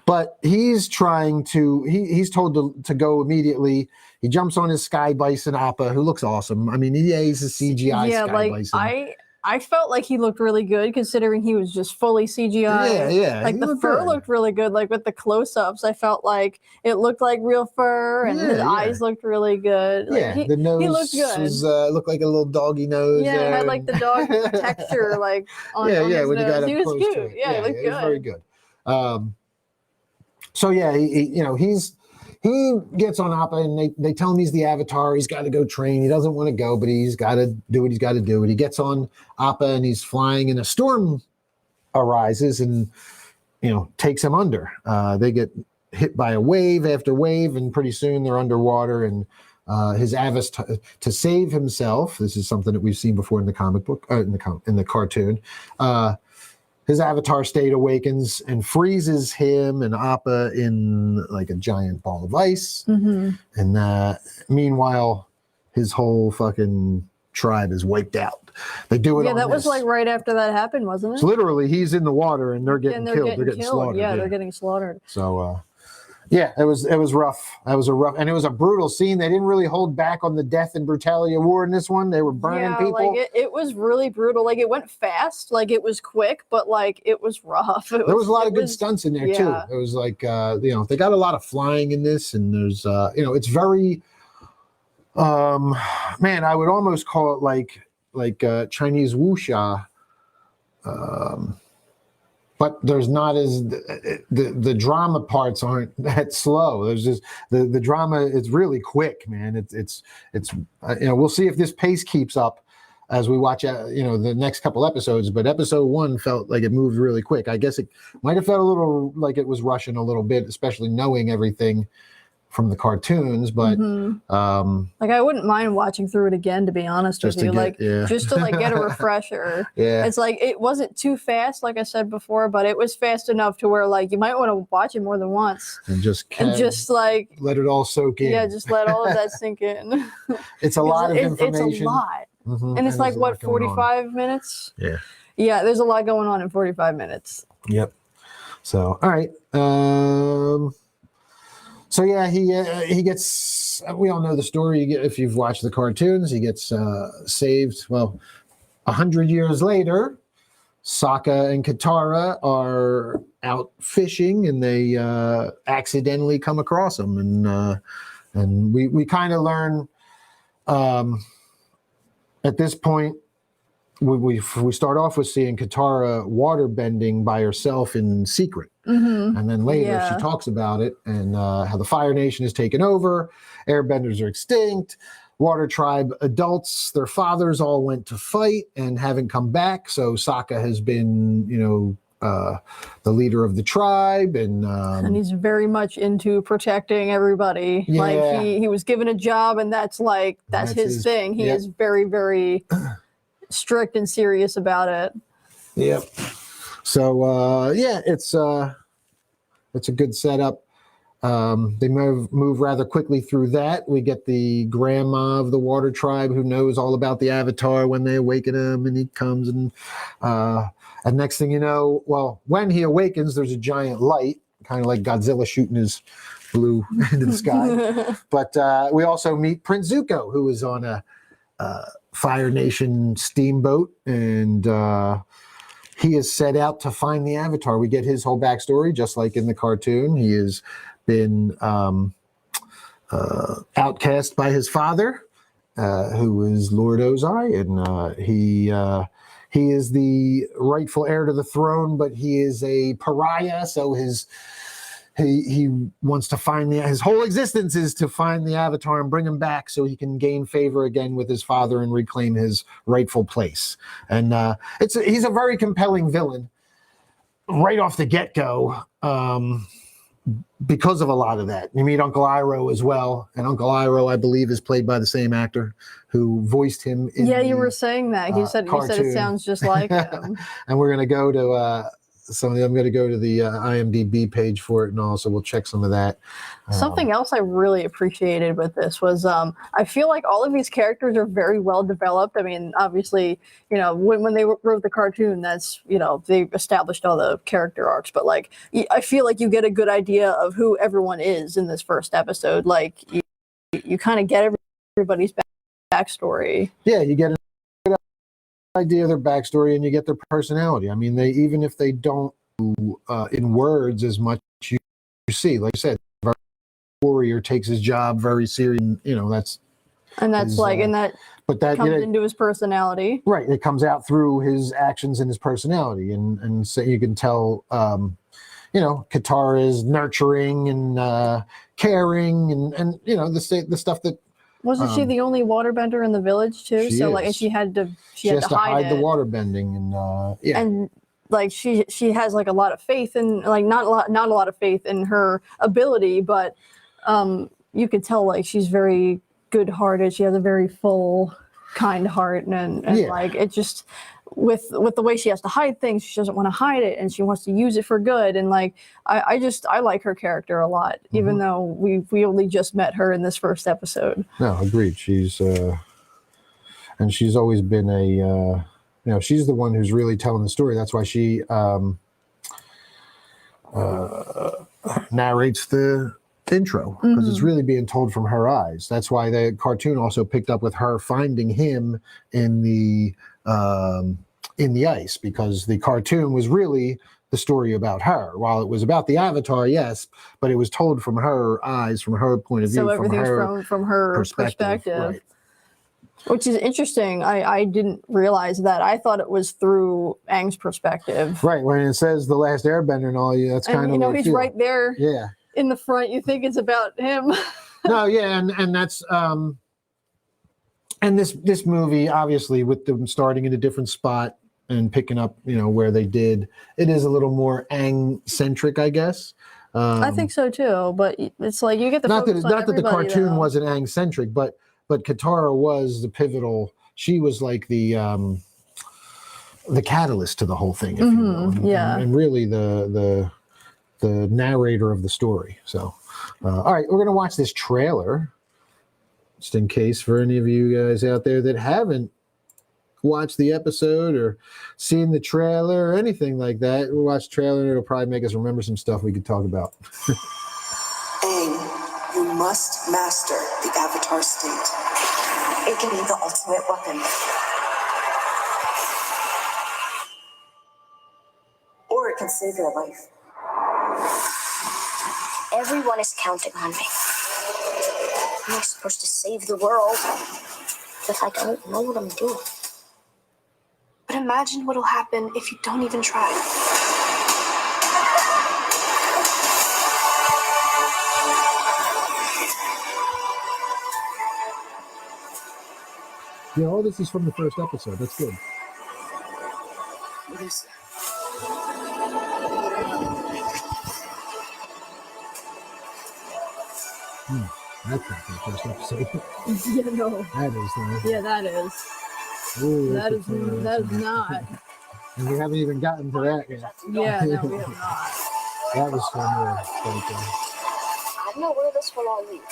But he's trying to, he's told to go immediately. He jumps on his Sky Bison Appa, who looks awesome. I mean, he's a CGI Sky Bison. I felt like he looked really good considering he was just fully CGI. Yeah. Like the fur looked really good. Like with the close-ups, I felt like it looked like real fur, and his eyes looked really good. Like the nose he looked good. Looked like a little doggy nose. Yeah, it had like the dog texture, like on his when nose. you got He was close cute. to it. Yeah, he looked It good. was very good. So yeah, he gets on Appa, and they tell him he's the Avatar. He's got to go train. He doesn't want to go, but he's got to do what he's got to do. And he gets on Appa, and he's flying, and a storm arises and takes him under. They get hit by a wave after wave, and pretty soon they're underwater. And his Avatar, to save himself, this is something that we've seen before in the comic book, in the cartoon. His Avatar state awakens and freezes him and Appa in like a giant ball of ice. Mm-hmm. And meanwhile, his whole fucking tribe is wiped out. They do it. Yeah, that was like right after that happened, wasn't it? So literally, he's in the water and they're getting killed. They're getting slaughtered. Yeah, they're getting slaughtered. So, yeah, it was rough. It was a brutal scene. They didn't really hold back on the death and brutality of war in this one. They were burning people. Like it was really brutal. Like it went fast. Like it was quick, but like it was rough. There was a lot of good stunts in there too. It was like they got a lot of flying in this, and there's it's very man, I would almost call it like Chinese wuxia. But there's not as the drama parts aren't that slow. There's just the drama. It's really quick, man. It's we'll see if this pace keeps up as we watch the next couple episodes. But episode 1 felt like it moved really quick. I guess it might have felt a little like it was rushing a little bit, especially knowing everything from the cartoons, but like I wouldn't mind watching through it again, to be honest with you, just to like get a refresher. It's like it wasn't too fast, like I said before, but it was fast enough to where like you might want to watch it more than once and just like let it all soak in. Yeah, just let all of that sink in. It's a lot of information. It's a lot, and it's like what 45 minutes. Yeah, there's a lot going on in 45 minutes. Yep. So all right. So yeah, he gets. We all know the story. If you've watched the cartoons, he gets saved. Well, 100 years later, Sokka and Katara are out fishing, and they accidentally come across him, and we kind of learn at this point. We start off with seeing Katara water bending by herself in secret. And then later she talks about it and how the Fire Nation is taken over, airbenders are extinct, Water Tribe adults, their fathers all went to fight and haven't come back. So Sokka has been, the leader of the tribe, and he's very much into protecting everybody. Yeah. Like he was given a job, and that's his thing. He is very, very strict and serious about it. Yep. So it's a good setup. They move rather quickly through that. We get the grandma of the Water Tribe who knows all about the Avatar when they awaken him, and he comes and next thing you know, well, when he awakens, there's a giant light, kind of like Godzilla shooting his blue into the sky. But we also meet Prince Zuko, who is on a Fire Nation steamboat, and he is set out to find the Avatar. We get his whole backstory, just like in the cartoon. He has been outcast by his father, who is Lord Ozai, and he is the rightful heir to the throne, but he is a pariah. So he wants to find his whole existence is to find the Avatar and bring him back so he can gain favor again with his father and reclaim his rightful place. And he's a very compelling villain right off the get-go, because of a lot of that. You meet Uncle Iroh as well, and Uncle Iroh, I believe, is played by the same actor who voiced him in you were saying that. You said it sounds just like him. And we're going to go to some of the, I'm going to go to the IMDb page for it, and also we'll check some of that. Something else I really appreciated with this was I feel like all of these characters are very well developed. I mean, obviously, when they wrote the cartoon, that's, they established all the character arcs, but like, I feel like you get a good idea of who everyone is in this first episode. Like, you kind of get everybody's backstory. Yeah, you get an idea of their backstory, and you get their personality. I mean, they, even if they don't in words as much, you see, like I said, warrior takes his job very serious. That's his, but that comes into his personality. Right, it comes out through his actions and his personality, and so you can tell. Katara is nurturing and caring, and the stuff that. Wasn't she the only waterbender in the village too? So like, and she had to hide the water bending, and yeah. And like she has like a lot of faith in, like, not a lot of faith in her ability, but you could tell like she's very good-hearted. She has a very full, kind heart, and like, it just with the way she has to hide things, she doesn't want to hide it, and she wants to use it for good. And like, I like her character a lot, even though we only just met her in this first episode. No, agreed. She's and she's always been a she's the one who's really telling the story. That's why she narrates the intro, because it's really being told from her eyes. That's why the cartoon also picked up with her finding him in the ice, because the cartoon was really the story about her. While it was about the Avatar, yes, but it was told from her eyes, from her point of view. So everything's from her perspective. Right. Which is interesting. I didn't realize that. I thought it was through Aang's perspective. Right, when it says The Last Airbender and all, that's kind of he's right there. Yeah. In the front, you think it's about him. No, yeah, and that's and this movie, obviously, with them starting in a different spot and picking up, where they did, it is a little more Aang centric, I guess. I think so too, but it's like you get the not focus that on not that the cartoon though. wasn't Aang centric, but Katara was the pivotal. She was like the catalyst to the whole thing, if you will, and really the narrator of the story. So, all right, we're gonna watch this trailer, just in case for any of you guys out there that haven't watched the episode or seen the trailer or anything like that. We'll watch the trailer, and it'll probably make us remember some stuff we could talk about. Aang, you must master the Avatar state. It can be the ultimate weapon. Or it can save your life. Everyone is counting on me. I'm supposed to save the world if I don't know what I'm doing. But imagine what'll happen if you don't even try. Yeah, all this is from the first episode. That's good. What is it? That's not the first episode. Yeah, no. That is, though. Yeah, that is. Ooh, that is not. And we haven't even gotten to that yet. Yeah, no, we have not. That was fun. I don't know where this will all lead.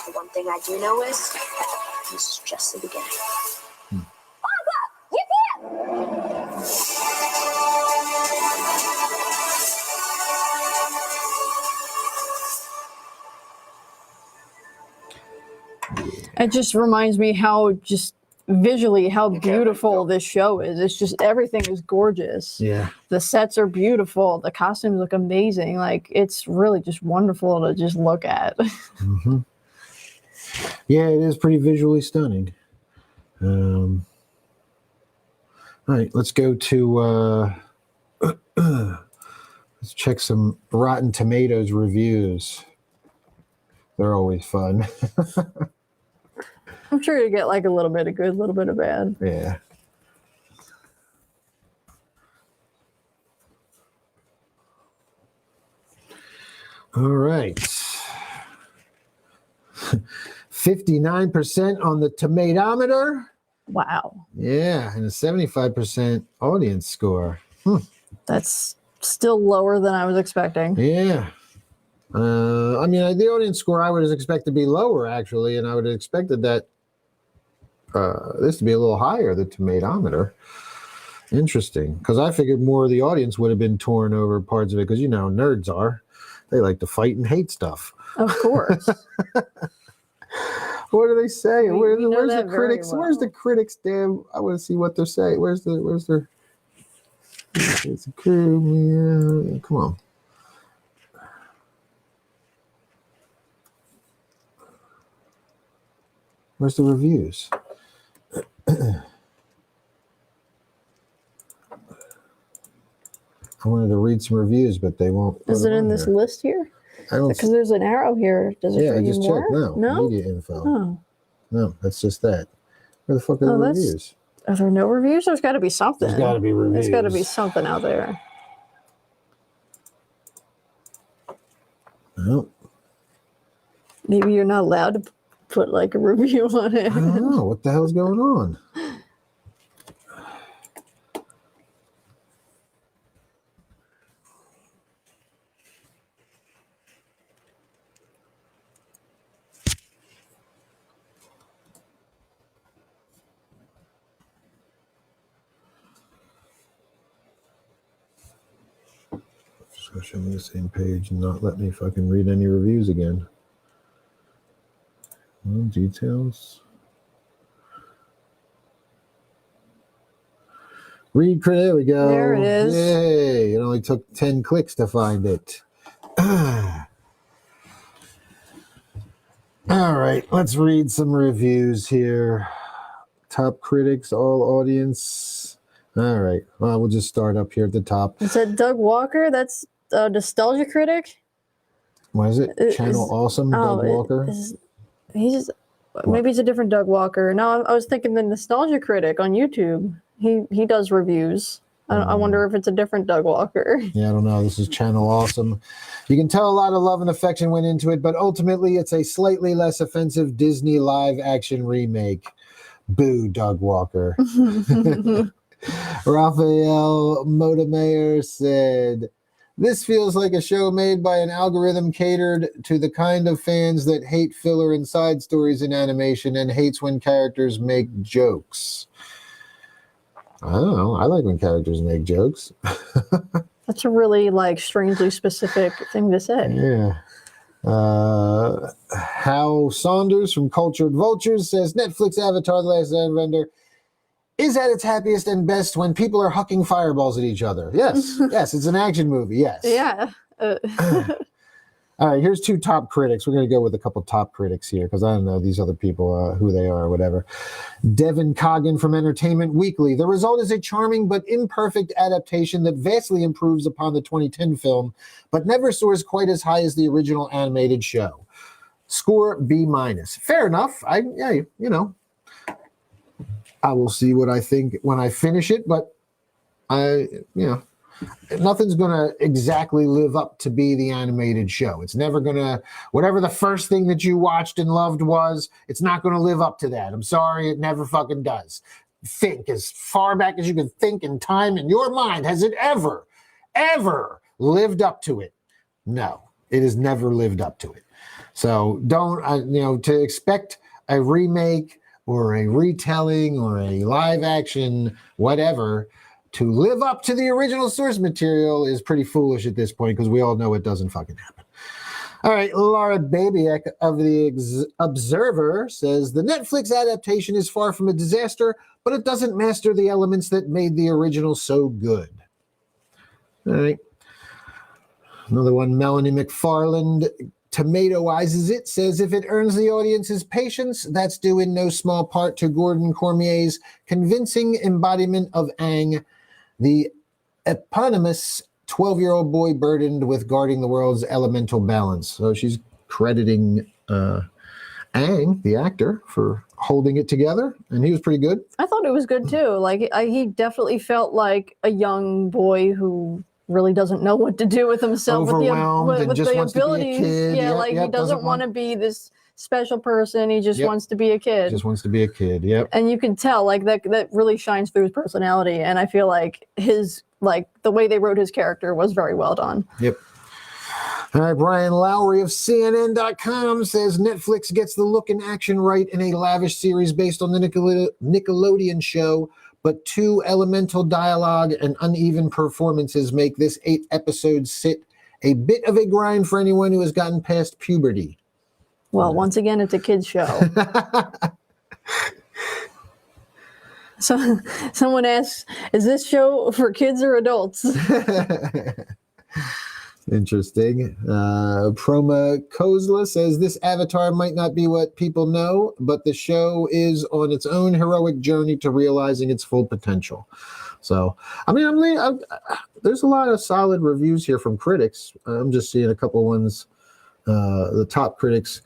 The one thing I do know is this is just the beginning. It just reminds me how just visually how beautiful this show is. It's just everything is gorgeous. Yeah. The sets are beautiful. The costumes look amazing. Like, it's really just wonderful to just look at. Mm-hmm. Yeah, it is pretty visually stunning. All right, let's go to let's check some Rotten Tomatoes reviews. They're always fun. I'm sure you get like a little bit of good, a little bit of bad. Yeah. All right. 59% on the tomatometer. Wow. Yeah, and a 75% audience score. That's Still lower than I was expecting. Yeah. I mean, the audience score I would expect to be lower, actually, and I would have expected that this to be a little higher, the tomatometer. Interesting, because I figured more of the audience would have been torn over parts of it, because you know how nerds are. They like to fight and hate stuff. Of course. What do they say? Where's the critics? Well. Where's the critics? Damn, I want to see what they're saying. Where's their? It's a crew. Yeah, come on. Where's the reviews? I wanted to read some reviews, but they won't. Is it in this list here? I don't. Because there's an arrow here. Does it Yeah, show I you just more? checked. No, No? media info. Oh. No, that's just that. Where the fuck are the reviews? Are there no reviews? There's got to be something. There's got to be reviews. There's got to be something out there. No. Maybe you're not allowed to put like a review on it. I don't know. What the hell's going on? It's gonna show me the same page and not let me fucking read any reviews again. Well, details. Read credit. There we go. There it is. Yay! It only took 10 clicks to find it. All right, let's read some reviews here. Top critics, all audience. All right, well, we'll just start up here at the top. Is that Doug Walker? That's a nostalgia critic. What is it? Channel Awesome, Doug Walker. Maybe it's a different Doug Walker. No, I was thinking the nostalgia critic on YouTube. He does reviews. I wonder if it's a different Doug Walker. Yeah, I don't know. This is Channel Awesome. You can tell a lot of love and affection went into it, but ultimately it's a slightly less offensive Disney live action remake. Boo, Doug Walker. Raphael Modemayer said, "This feels like a show made by an algorithm catered to the kind of fans that hate filler and side stories in animation and hates when characters make jokes." I don't know. I like when characters make jokes. That's a really strangely specific thing to say. Yeah. Hal Saunders from Cultured Vultures says, "Netflix Avatar the Last Airbender is at its happiest and best when people are hucking fireballs at each other." Yes. Yes, it's an action movie. Yes. Yeah. All right, here's two top critics. We're going to go with a couple top critics here because I don't know these other people, who they are or whatever. Devin Coggin from Entertainment Weekly. "The result is a charming but imperfect adaptation that vastly improves upon the 2010 film, but never soars quite as high as the original animated show. Score B-." Fair enough. I will see what I think when I finish it, but nothing's going to exactly live up to be the animated show. It's never going to, whatever the first thing that you watched and loved was, it's not going to live up to that. I'm sorry, it never fucking does. Think as far back as you can think in time in your mind. Has it ever lived up to it? No, it has never lived up to it. So don't, to expect a remake or a retelling or a live action, whatever, to live up to the original source material is pretty foolish at this point because we all know it doesn't fucking happen. All right, Laura Babiak of the Observer says, "The Netflix adaptation is far from a disaster, but it doesn't master the elements that made the original so good." All right. Another one, Melanie McFarland tomatoizes it, says, "If it earns the audience's patience, that's due in no small part to Gordon Cormier's convincing embodiment of Aang, the eponymous 12-year-old boy burdened with guarding the world's elemental balance." So she's crediting Aang, the actor, for holding it together, and he was pretty good. I thought it was good too. He definitely felt like a young boy who really doesn't know what to do with himself, Overwhelmed with and just the wants to be a abilities. kid. Yeah, he doesn't want to be this special person. He just wants to be a kid. Just wants to be a kid. Yep. And you can tell like that really shines through his personality. And I feel like the way they wrote his character was very well done. Yep. All right, Brian Lowry of CNN.com says Netflix gets the look and action right in a lavish series based on the Nickelodeon show, but 2 elemental dialogue and uneven performances make this 8-episode sit a bit of a grind for anyone who has gotten past puberty. Well, once again, it's a kid's show. So someone asks, is this show for kids or adults? Interesting. Proma Kozla says this Avatar might not be what people know, but the show is on its own heroic journey to realizing its full potential. So, I mean, there's a lot of solid reviews here from critics. I'm just seeing a couple ones. The top critics.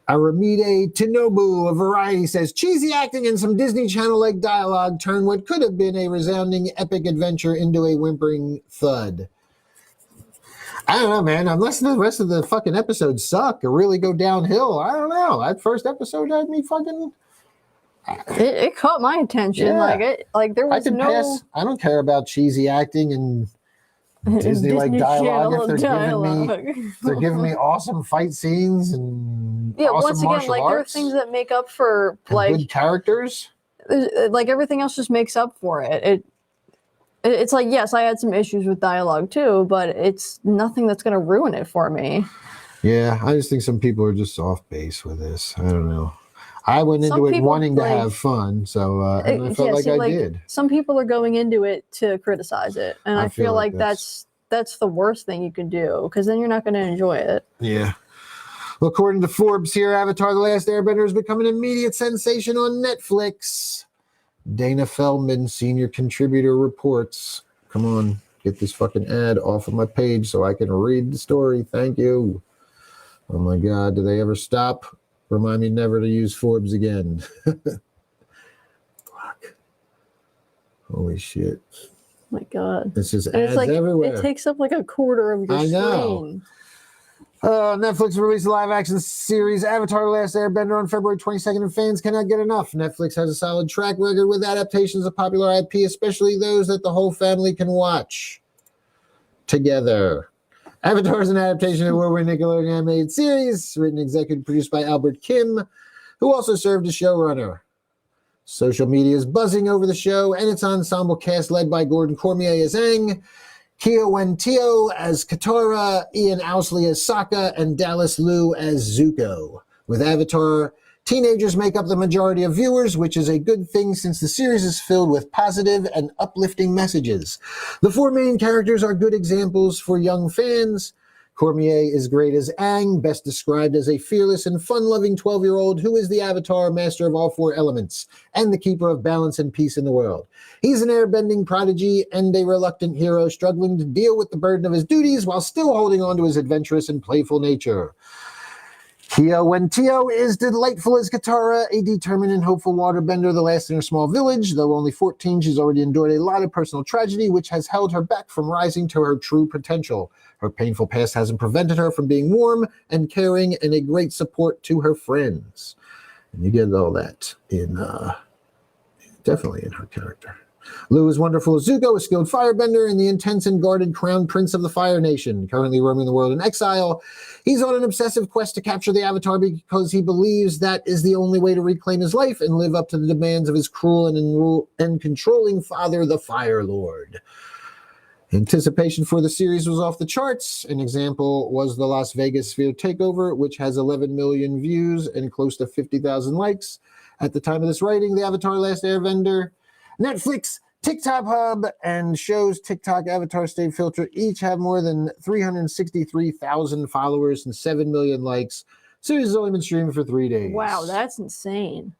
Aramide Tinobu of Variety says, cheesy acting and some Disney Channel-like dialogue turn what could have been a resounding epic adventure into a whimpering thud. I don't know, man. Unless the rest of the fucking episodes suck or really go downhill, I don't know. That first episode had me fucking... It caught my attention. Yeah. Like there was I don't care about cheesy acting and Disney-like dialogue if they're giving me awesome fight scenes and awesome once again, martial like there are arts things that make up for and like good characters. Like everything else just makes up for it. It's like, yes, I had some issues with dialogue too, but it's nothing that's going to ruin it for me. Yeah, I just think some people are just off base with this. I don't know. I went into it wanting to have fun, so and I felt I did. Some people are going into it to criticize it, and I feel like that's the worst thing you can do, because then you're not going to enjoy it. Yeah. Well, according to Forbes here, Avatar the Last Airbender has become an immediate sensation on Netflix. Dana Feldman, senior contributor, reports. Come on, get this fucking ad off of my page so I can read the story. Thank you. Oh my God, do they ever stop? Remind me never to use Forbes again. Fuck. Holy shit. Oh my God. It's just ads everywhere. It takes up like a quarter of your screen. Netflix released a live-action series, Avatar the Last Airbender, on February 22nd, and fans cannot get enough. Netflix has a solid track record with adaptations of popular IP, especially those that the whole family can watch together. Avatar is an adaptation of award-winning Nickelodeon animated series, written and executive produced by Albert Kim, who also served as showrunner. Social media is buzzing over the show and its ensemble cast led by Gordon Cormier as Aang, Kia Wen-teo as Katara, Ian Owsley as Sokka, and Dallas Liu as Zuko. With Avatar, teenagers make up the majority of viewers, which is a good thing since the series is filled with positive and uplifting messages. The 4 main characters are good examples for young fans. Cormier is great as Aang, best described as a fearless and fun-loving 12-year-old who is the Avatar, master of all 4 elements, and the keeper of balance and peace in the world. He's an airbending prodigy and a reluctant hero struggling to deal with the burden of his duties while still holding on to his adventurous and playful nature. Kia Wen-teo is delightful as Katara, a determined and hopeful waterbender, the last in her small village. Though only 14, she's already endured a lot of personal tragedy, which has held her back from rising to her true potential. Her painful past hasn't prevented her from being warm and caring and a great support to her friends. And you get all that in, definitely in her character. Liu is wonderful as Zuko, a skilled firebender and the intense and guarded crown prince of the Fire Nation, currently roaming the world in exile. He's on an obsessive quest to capture the Avatar because he believes that is the only way to reclaim his life and live up to the demands of his cruel and controlling father, the Fire Lord. Anticipation for the series was off the charts. An example was the Las Vegas Sphere Takeover, which has 11 million views and close to 50,000 likes. At the time of this writing, the Avatar Last Airbender, Netflix, TikTok Hub, and shows TikTok Avatar State Filter each have more than 363,000 followers and 7 million likes. Series has only been streaming for 3 days. Wow, that's insane.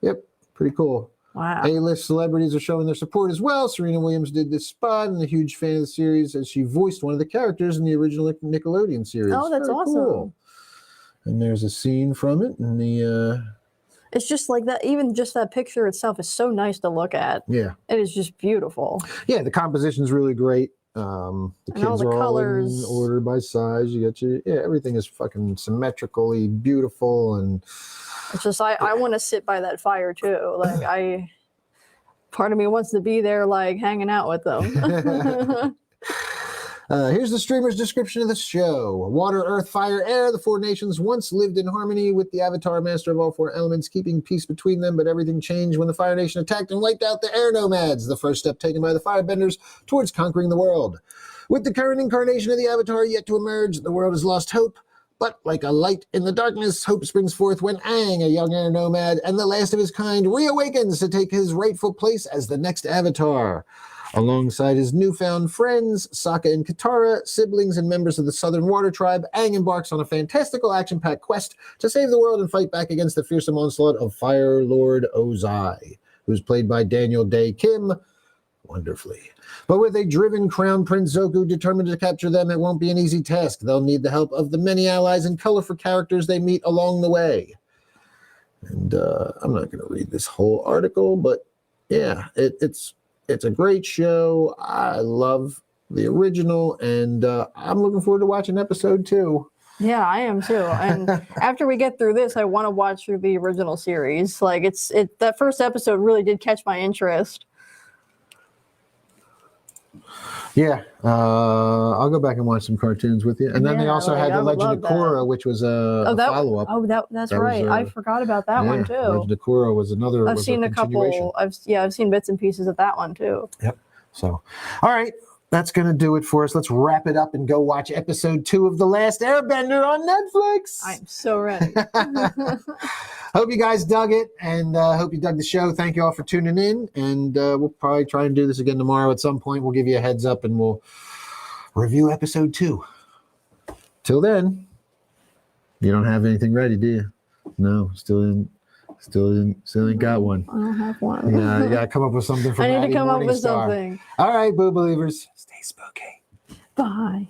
Yep, pretty cool. Wow. A-list celebrities are showing their support as well. Serena Williams did this spot and a huge fan of the series as she voiced one of the characters in the original Nickelodeon series. Oh, that's very awesome. Cool. And there's a scene from it in the... It's just like that, even just that picture itself is so nice to look at. Yeah. It is just beautiful. Yeah, the composition is really great. The And all kids the are all in colors. order by size. You got everything is fucking symmetrically beautiful, and It's just I want to sit by that fire too. Like part of me wants to be there, like hanging out with them. Here's the streamer's description of the show. Water, earth, fire, air. The four nations once lived in harmony with the Avatar, master of all four elements, keeping peace between them, but everything changed when the Fire Nation attacked and wiped out the air nomads, the first step taken by the firebenders towards conquering the world. With the current incarnation of the Avatar yet to emerge, the world has lost hope. But like a light in the darkness, hope springs forth when Aang, a young air nomad and the last of his kind, reawakens to take his rightful place as the next Avatar. Alongside his newfound friends, Sokka and Katara, siblings and members of the Southern Water Tribe, Aang embarks on a fantastical action-packed quest to save the world and fight back against the fearsome onslaught of Fire Lord Ozai, who's played by Daniel Day Kim wonderfully. But with a driven Crown Prince Zoku determined to capture them, it won't be an easy task. They'll need the help of the many allies and colorful characters they meet along the way. And I'm not going to read this whole article, but yeah, it's a great show. I love the original, and I'm looking forward to watching episode 2. Yeah, I am too. And after we get through this, I want to watch through the original series. Like that first episode really did catch my interest. Yeah, I'll go back and watch some cartoons with you. And then they Yeah, also like, had I The would Legend of love that. Korra, which was a follow-up. That's That right. was, I forgot about that one too. Legend of Korra was another. I've was seen a continuation. couple. I've seen bits and pieces of that one too. Yep. So, all right, that's going to do it for us. Let's wrap it up and go watch episode 2 of The Last Airbender on Netflix. I'm so ready. Hope you guys dug it, and hope you dug the show. Thank you all for tuning in, and we'll probably try and do this again tomorrow at some point. We'll give you a heads up, and we'll review episode 2. Till then, you don't have anything ready, do you? No, still ain't got one. I don't have one. Yeah, you gotta come up with something for I need Maddy to come up with Morningstar. something. All right, Boo Believers, stay spooky. Bye.